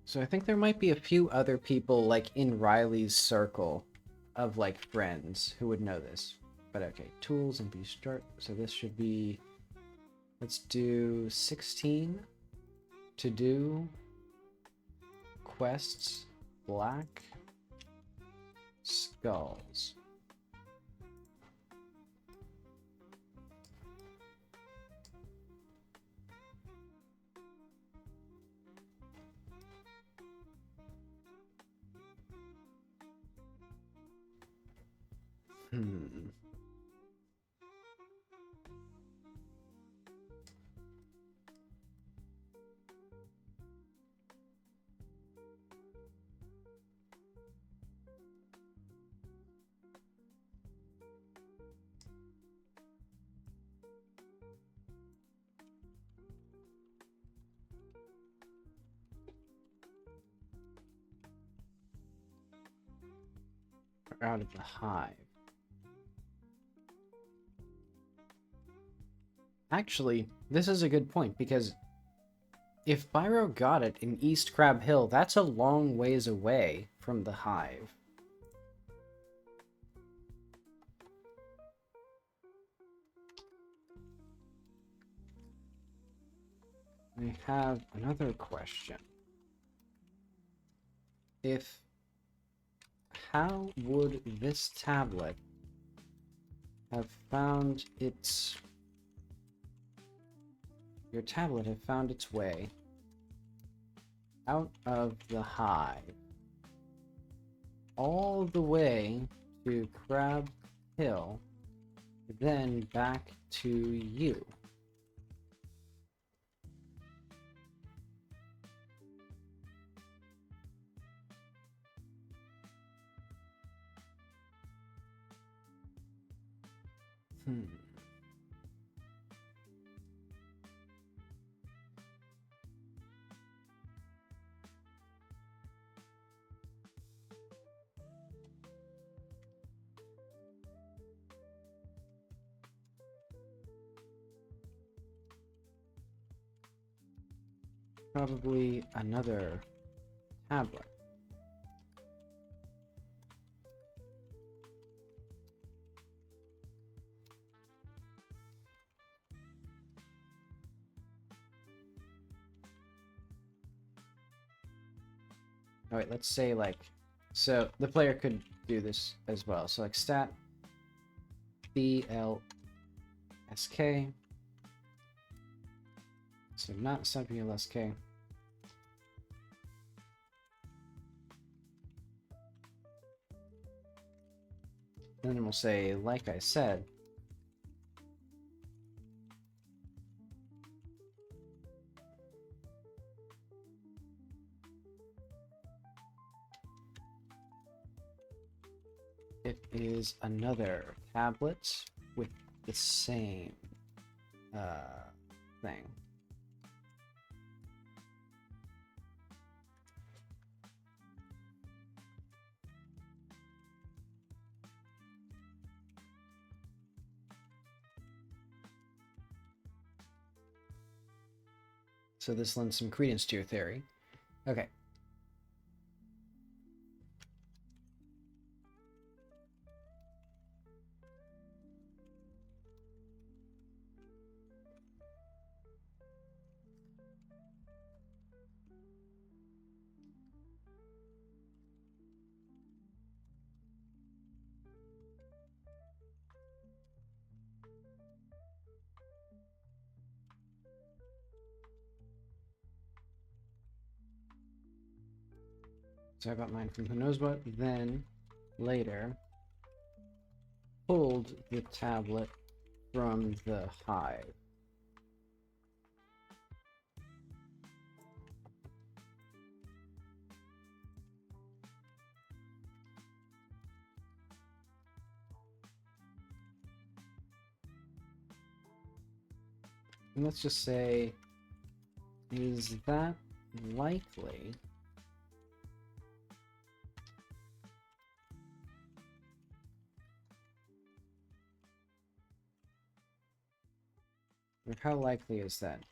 So I think there might be a few other people, like, in Riley's circle of, like, friends who would know this. But okay, tools and be start. So this should be, let's do 16 to do quests, black skulls. Out of the hive. Actually, this is a good point, because if Byro got it in East Crab Hill, that's a long ways away from the hive. I have another question. How would this tablet have found its... Your tablet have found its way out of the hive, all the way to Crab Hill, then back to you? Hmm. Probably another tablet. All right, let's say like, so the player could do this as well. So like stat BLSK. So not stat BLSK. Then we'll say, like I said, it is another tablet with the same thing. So this lends some credence to your theory. Okay. So I got mine from who knows what, then later pulled the tablet from the hive. And let's just say, is that likely? Or how likely is that?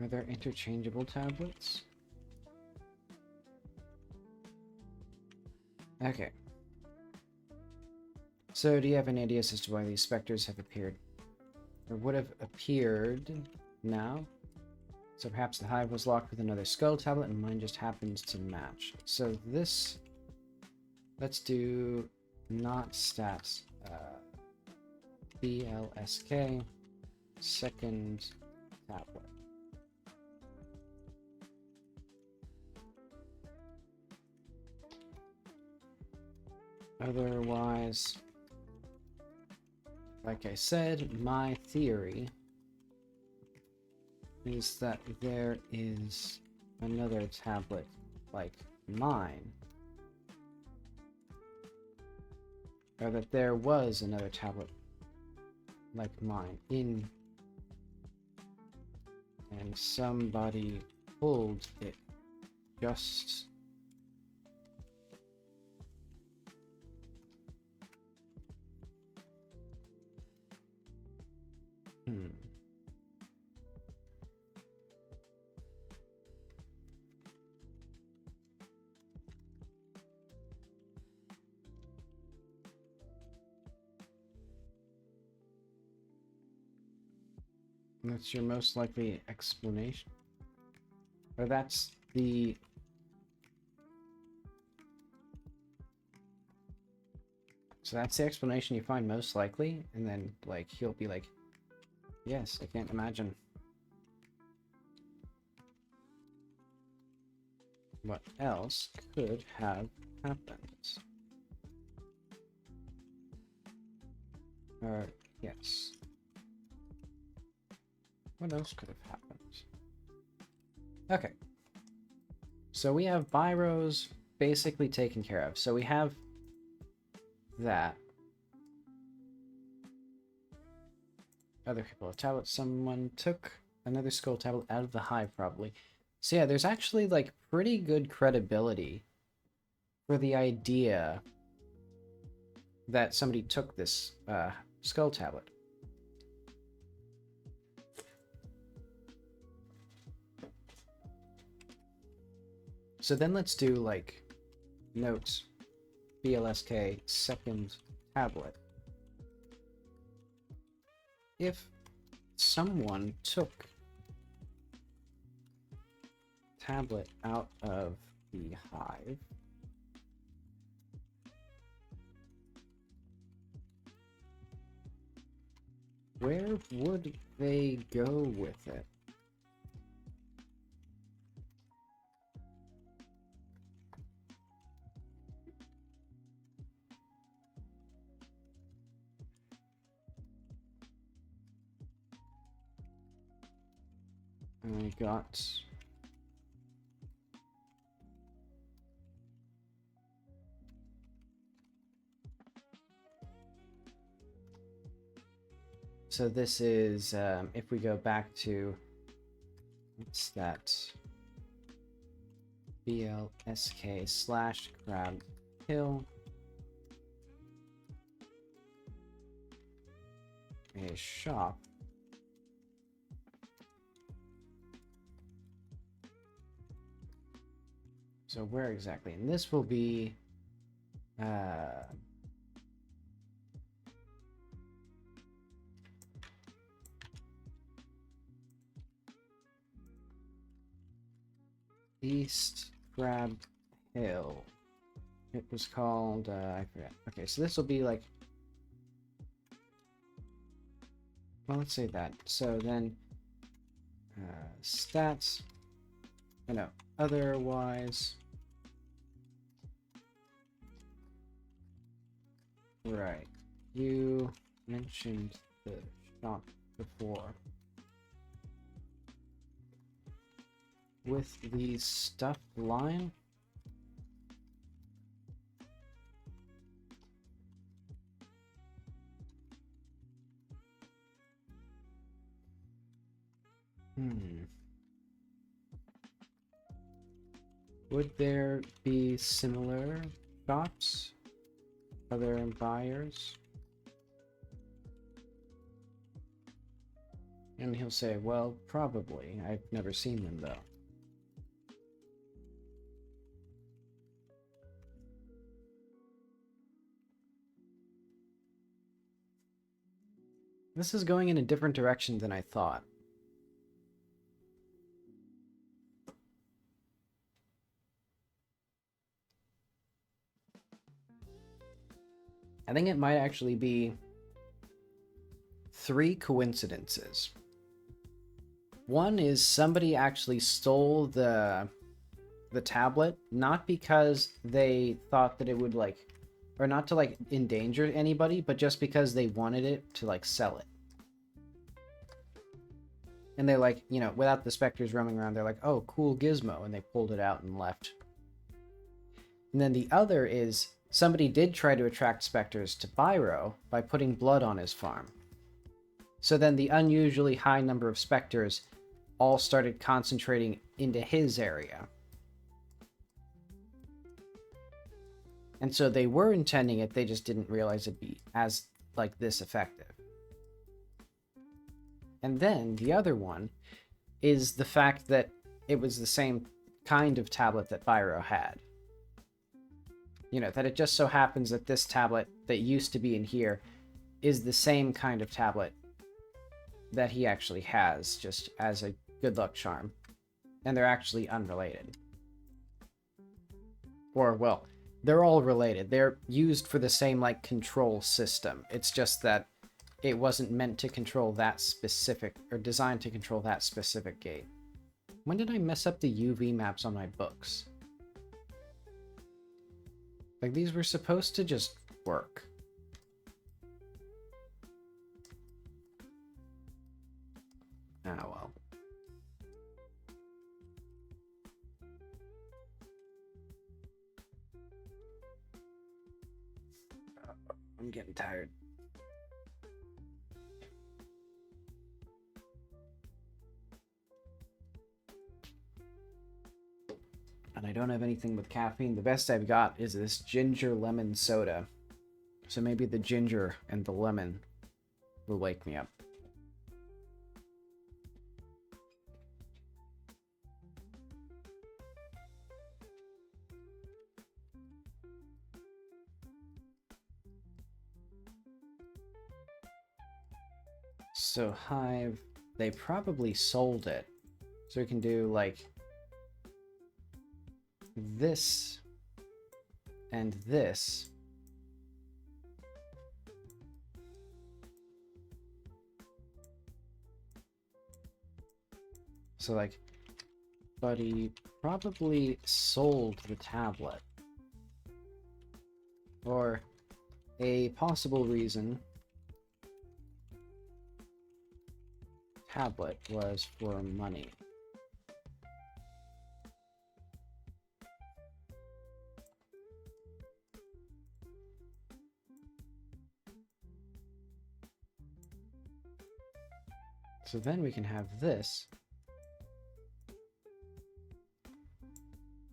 Are there interchangeable tablets? Okay. So do you have any ideas as to why these specters have appeared? Or would have appeared now? So perhaps the hive was locked with another skull tablet and mine just happens to match. So this... Let's do not stats. BLSK second tablet. Otherwise, like I said, my theory is that there is another tablet like mine. Or that there was another tablet like mine and somebody pulled it just That's your most likely explanation. Or that's the... So that's the explanation you find most likely, and then, like, he'll be like, yes, I can't imagine what else could have happened. Or, yes. What else could have happened? Okay. So we have Byros basically taken care of. So we have that. Other people, a tablet. Someone took another skull tablet out of the hive, probably. So yeah, there's actually like pretty good credibility for the idea that somebody took this skull tablet. So then let's do like notes, BLSK second tablet. If someone took tablet out of the hive, where would they go with it? I got so this is if we go back to what's that BLSK slash crab hill a shop. So where exactly? And this will be East Crab Hill. It was called I forget. Okay, so this will be like, well, let's say that. So then stats, oh no, otherwise. Right. You mentioned the shop before. With the stuffed lion? Would there be similar shops? Other buyers? And he'll say, well, probably. I've never seen them, though. This is going in a different direction than I thought. I think it might actually be 3 coincidences. One is somebody actually stole the tablet, not because they thought that it would like, or not to like endanger anybody, but just because they wanted it to like sell it. And they're like, you know, without the specters roaming around, they're like, oh, cool gizmo, and they pulled it out and left. And then the other is somebody did try to attract specters to Byro by putting blood on his farm. So then the unusually high number of specters all started concentrating into his area. And so they were intending it, they just didn't realize it'd be as, like, this effective. And then the other one is the fact that it was the same kind of tablet that Byro had. You know, that it just so happens that this tablet that used to be in here is the same kind of tablet that he actually has, just as a good luck charm. And they're actually unrelated. Or, well, they're all related. They're used for the same, like, control system. It's just that it wasn't meant to control that specific, or designed to control that specific gate. When did I mess up the UV maps on my books? Like, these were supposed to just work. Ah, well. I'm getting tired. And I don't have anything with caffeine. The best I've got is this ginger lemon soda. So maybe the ginger and the lemon will wake me up. So Hive, they probably sold it. So we can do like this and this. So like, but he probably sold the tablet. Or a possible reason tablet was for money. So then we can have this.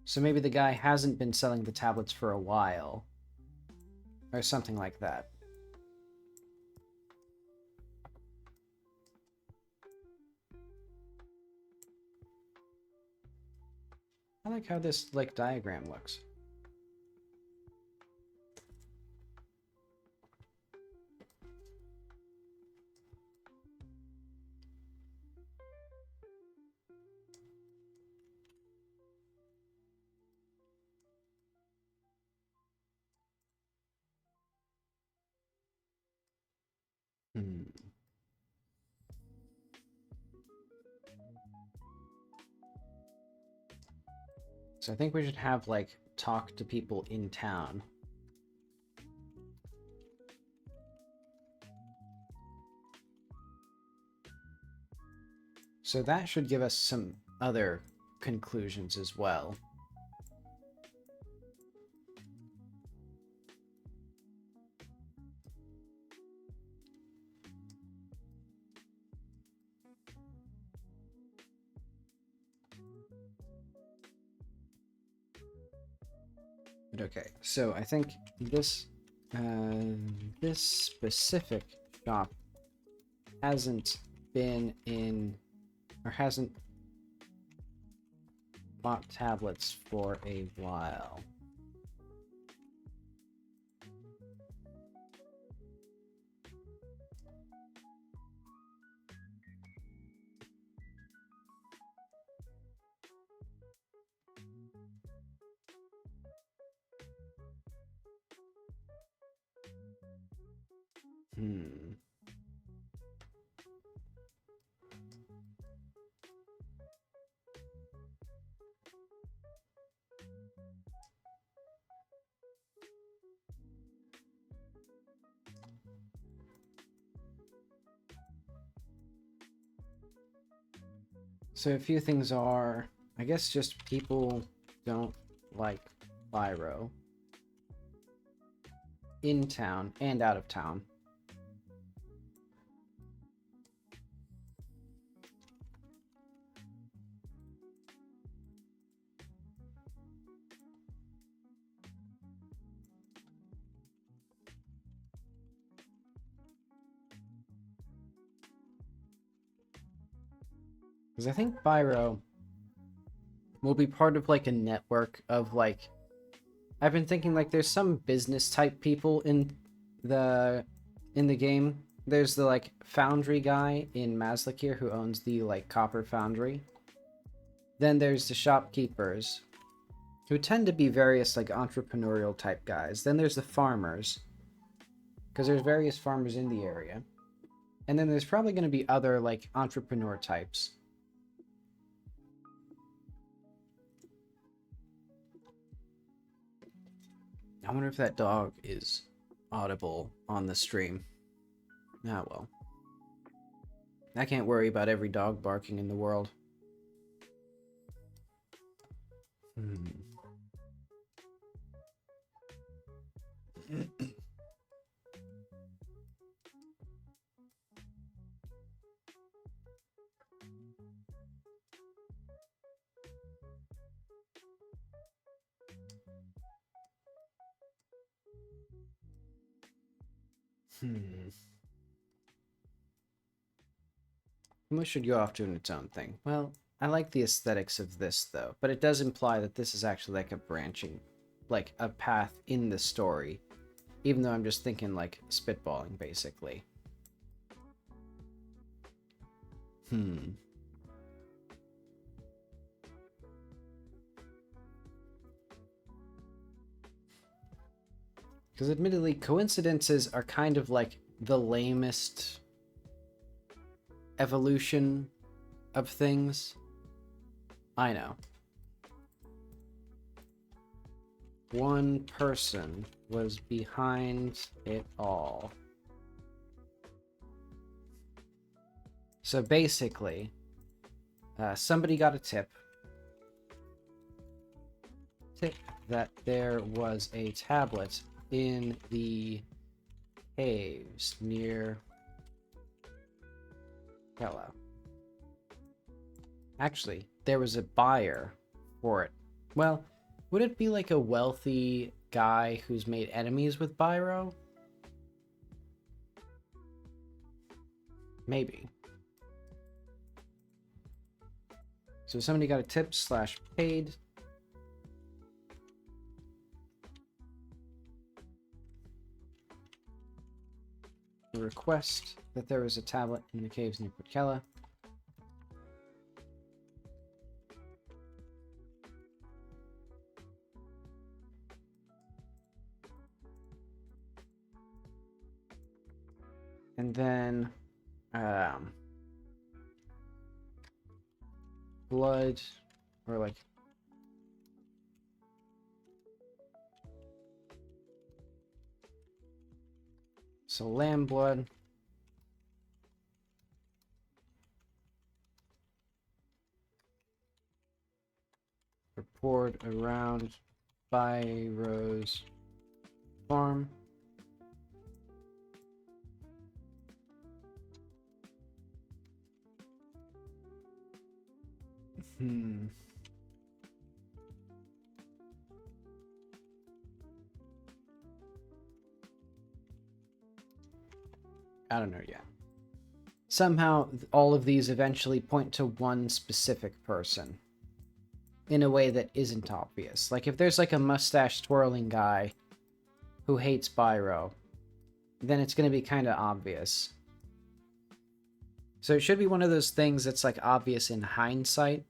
So maybe the guy hasn't been selling the tablets for a while. Or something like that. I like how this like diagram looks. So I think we should have like talk to people in town. So that should give us some other conclusions as well. But okay, so I think this this specific shop hasn't been in, or hasn't bought tablets for a while. So a few things are, I guess just people don't like Pyro. In town and out of town. Because I think Pyro will be part of like a network of like, I've been thinking like there's some business type people in the game. There's the like foundry guy in Mazlikir who owns the like copper foundry. Then there's the shopkeepers who tend to be various like entrepreneurial type guys. Then there's the farmers, because there's various farmers in the area. And then there's probably going to be other like entrepreneur types. I wonder if that dog is audible on the stream. Ah, well. I can't worry about every dog barking in the world. Hmm. English should go off doing its own thing. Well, I like the aesthetics of this, though, but it does imply that this is actually like a branching, like a path in the story, even though I'm just thinking like spitballing, basically. Hmm. Because admittedly, coincidences are kind of like the lamest evolution of things. I know. One person was behind it all. So basically, somebody got a tip that there was a tablet in the caves near Hello. Actually, there was a buyer for it. Well, would it be like a wealthy guy who's made enemies with Byro? Maybe. So somebody got a tip slash paid. A request that there was a tablet in the caves near Putkela. And then blood or like so lamb blood were poured around Byro's farm. Hmm. I don't know yet. Somehow, all of these eventually point to one specific person in a way that isn't obvious. Like, if there's like a mustache twirling guy who hates Byro, then it's going to be kind of obvious. So it should be one of those things that's like obvious in hindsight.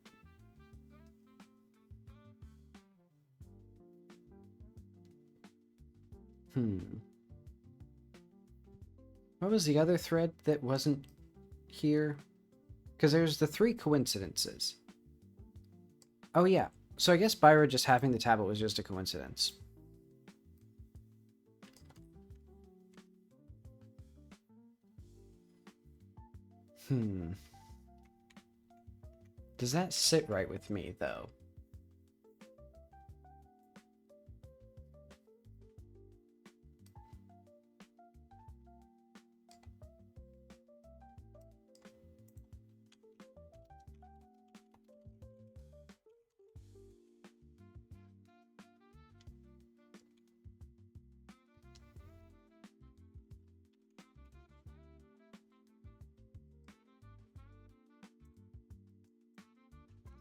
What was the other thread that wasn't here? Because there's the 3 coincidences. Oh yeah, so I guess Byro just having the tablet was just a coincidence. Does that sit right with me, though?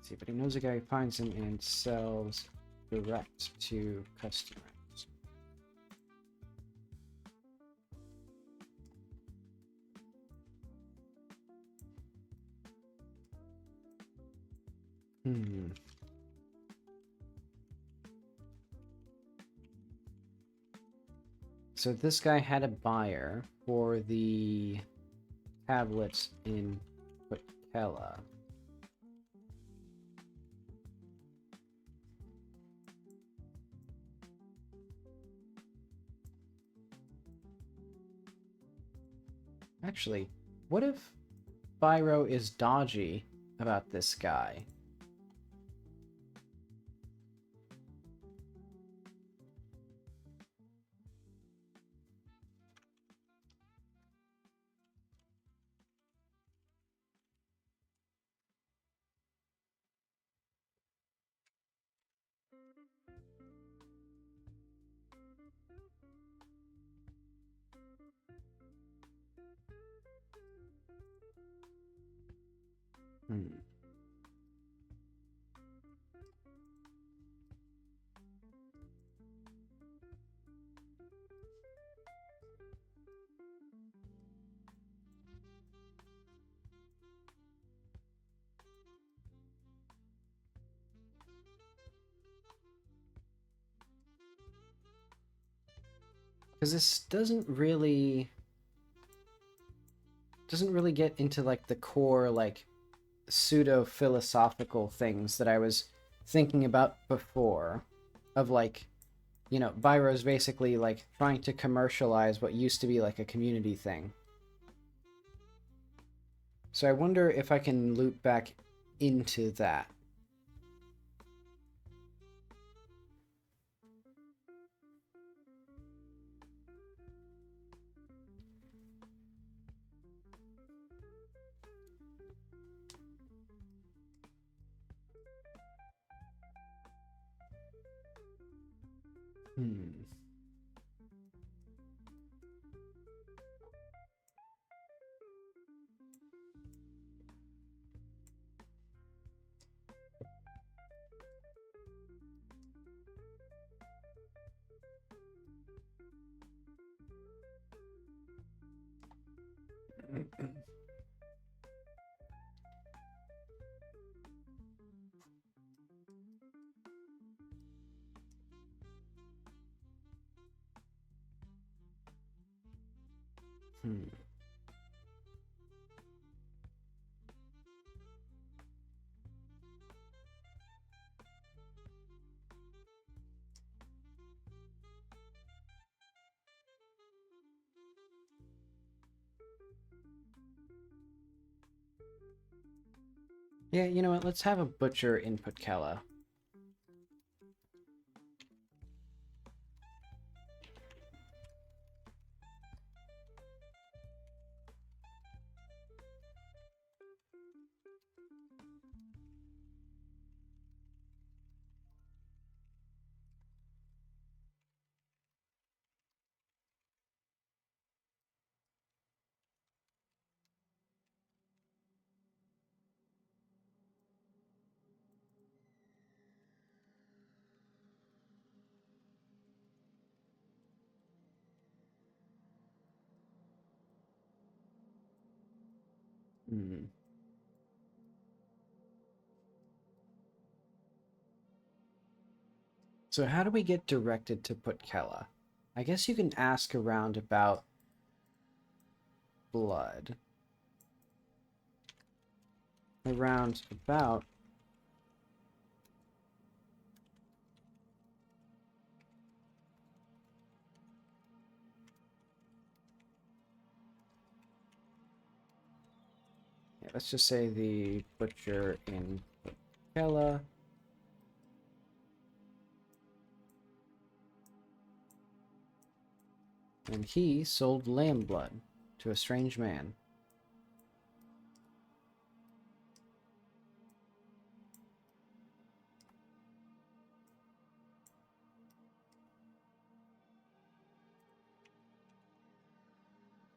Let's see, but he knows a guy who finds him and sells direct to customers. So this guy had a buyer for the tablets in Putkela. Actually, what if Byro is dodgy about this guy? Hmm. Because this doesn't really get into like the core like pseudo philosophical things that I was thinking about before, of like, you know, Byro's basically like trying to commercialize what used to be like a community thing. So I wonder if I can loop back into that. Hmm. Hmm. Yeah, you know what? Let's have a butcher input Kella. Hmm. So how do we get directed to put Kella? I guess you can ask around about blood. Around about. Yeah, let's just say the butcher in Kella. And he sold lamb blood to a strange man.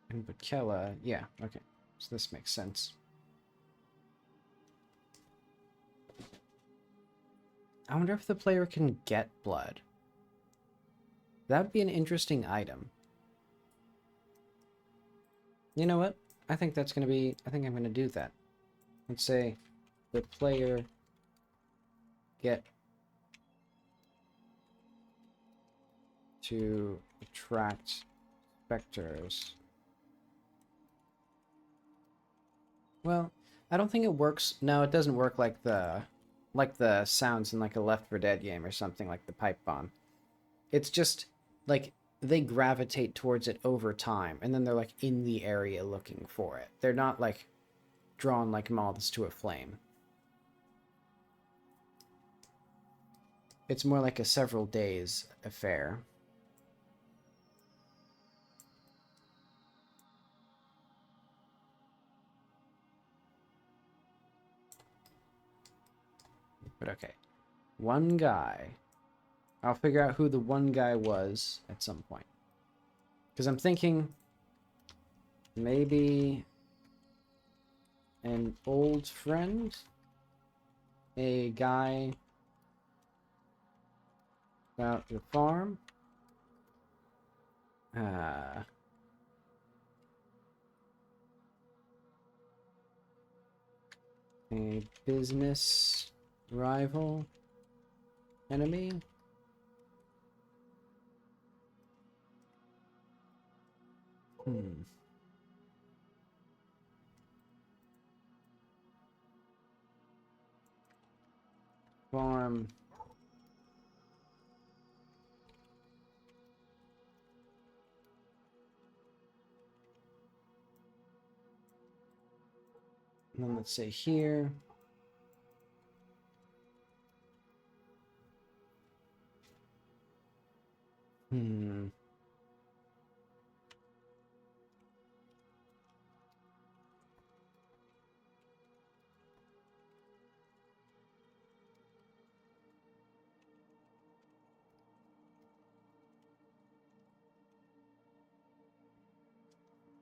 And Bakella, yeah, okay. So this makes sense. I wonder if the player can get blood. That would be an interesting item. You know what? I think I'm going to do that. Let's say the player get to attract specters. Well, I don't think it works. No, it doesn't work like the sounds in like a Left 4 Dead game or something like the pipe bomb. It's just like they gravitate towards it over time, and then they're like in the area looking for it. They're not like drawn like moths to a flame. It's more like a several days affair. But okay. One guy. I'll figure out who the one guy was at some point. Because I'm thinking maybe an old friend, a guy about the farm, a business rival, enemy. Farm. And then let's say here. Hmm.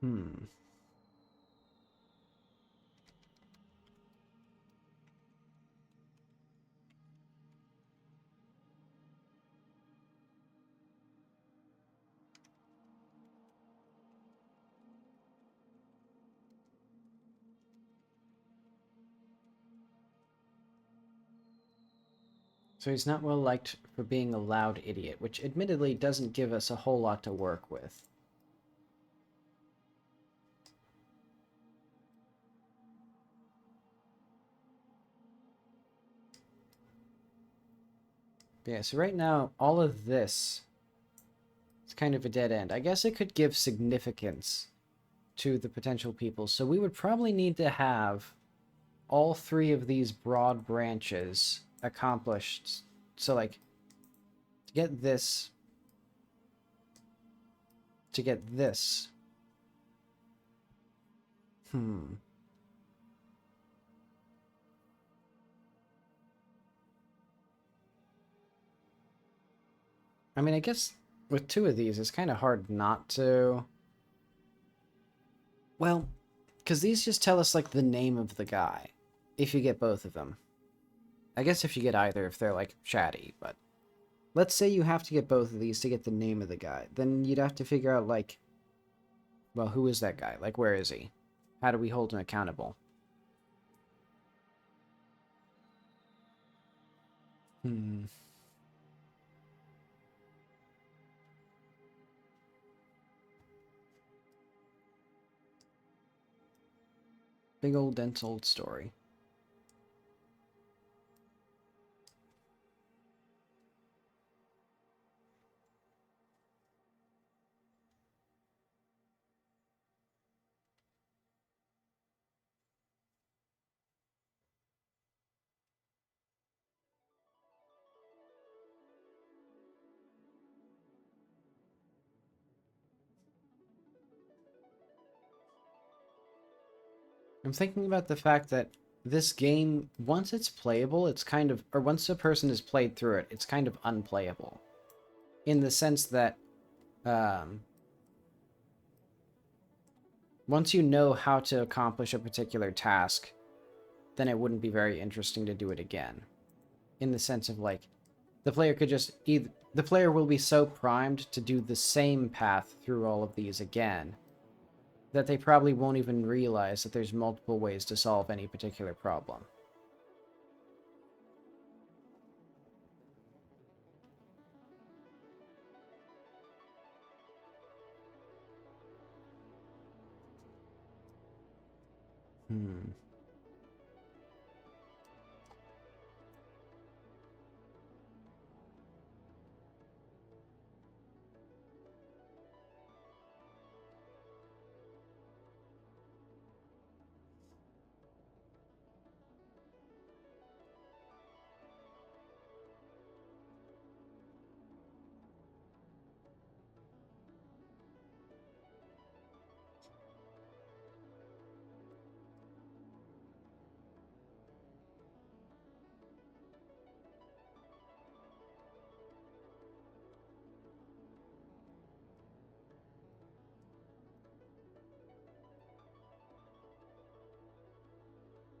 Hmm. So he's not well liked for being a loud idiot, which admittedly doesn't give us a whole lot to work with. But yeah, so right now, all of this is kind of a dead end. I guess it could give significance to the potential people. So we would probably need to have all three of these broad branches accomplished. So, like, to get this, to get this. I mean, I guess with two of these, it's kind of hard not to. Well, because these just tell us, like, the name of the guy, if you get both of them. I guess if you get either, if they're, like, chatty, but... Let's say you have to get both of these to get the name of the guy. Then you'd have to figure out, like... Well, who is that guy? Like, where is he? How do we hold him accountable? Big old dense old story. I'm thinking about the fact that this game, once it's playable, it's kind of, or once a person has played through it, it's kind of unplayable. In the sense that, um, once you know how to accomplish a particular task, then it wouldn't be very interesting to do it again. In the sense of, like, the player could just either, the player will be so primed to do the same path through all of these again that they probably won't even realize that there's multiple ways to solve any particular problem. Hmm.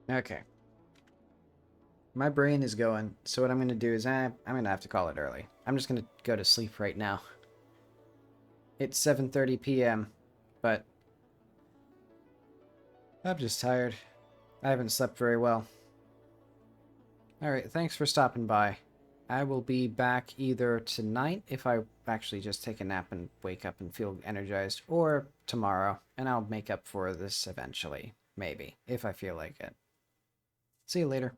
Okay. My brain is going, so what I'm going to do is I'm going to have to call it early. I'm just going to go to sleep right now. It's 7:30 p.m., but I'm just tired. I haven't slept very well. Alright, thanks for stopping by. I will be back either tonight, if I actually just take a nap and wake up and feel energized, or tomorrow, and I'll make up for this eventually. Maybe, if I feel like it. See you later.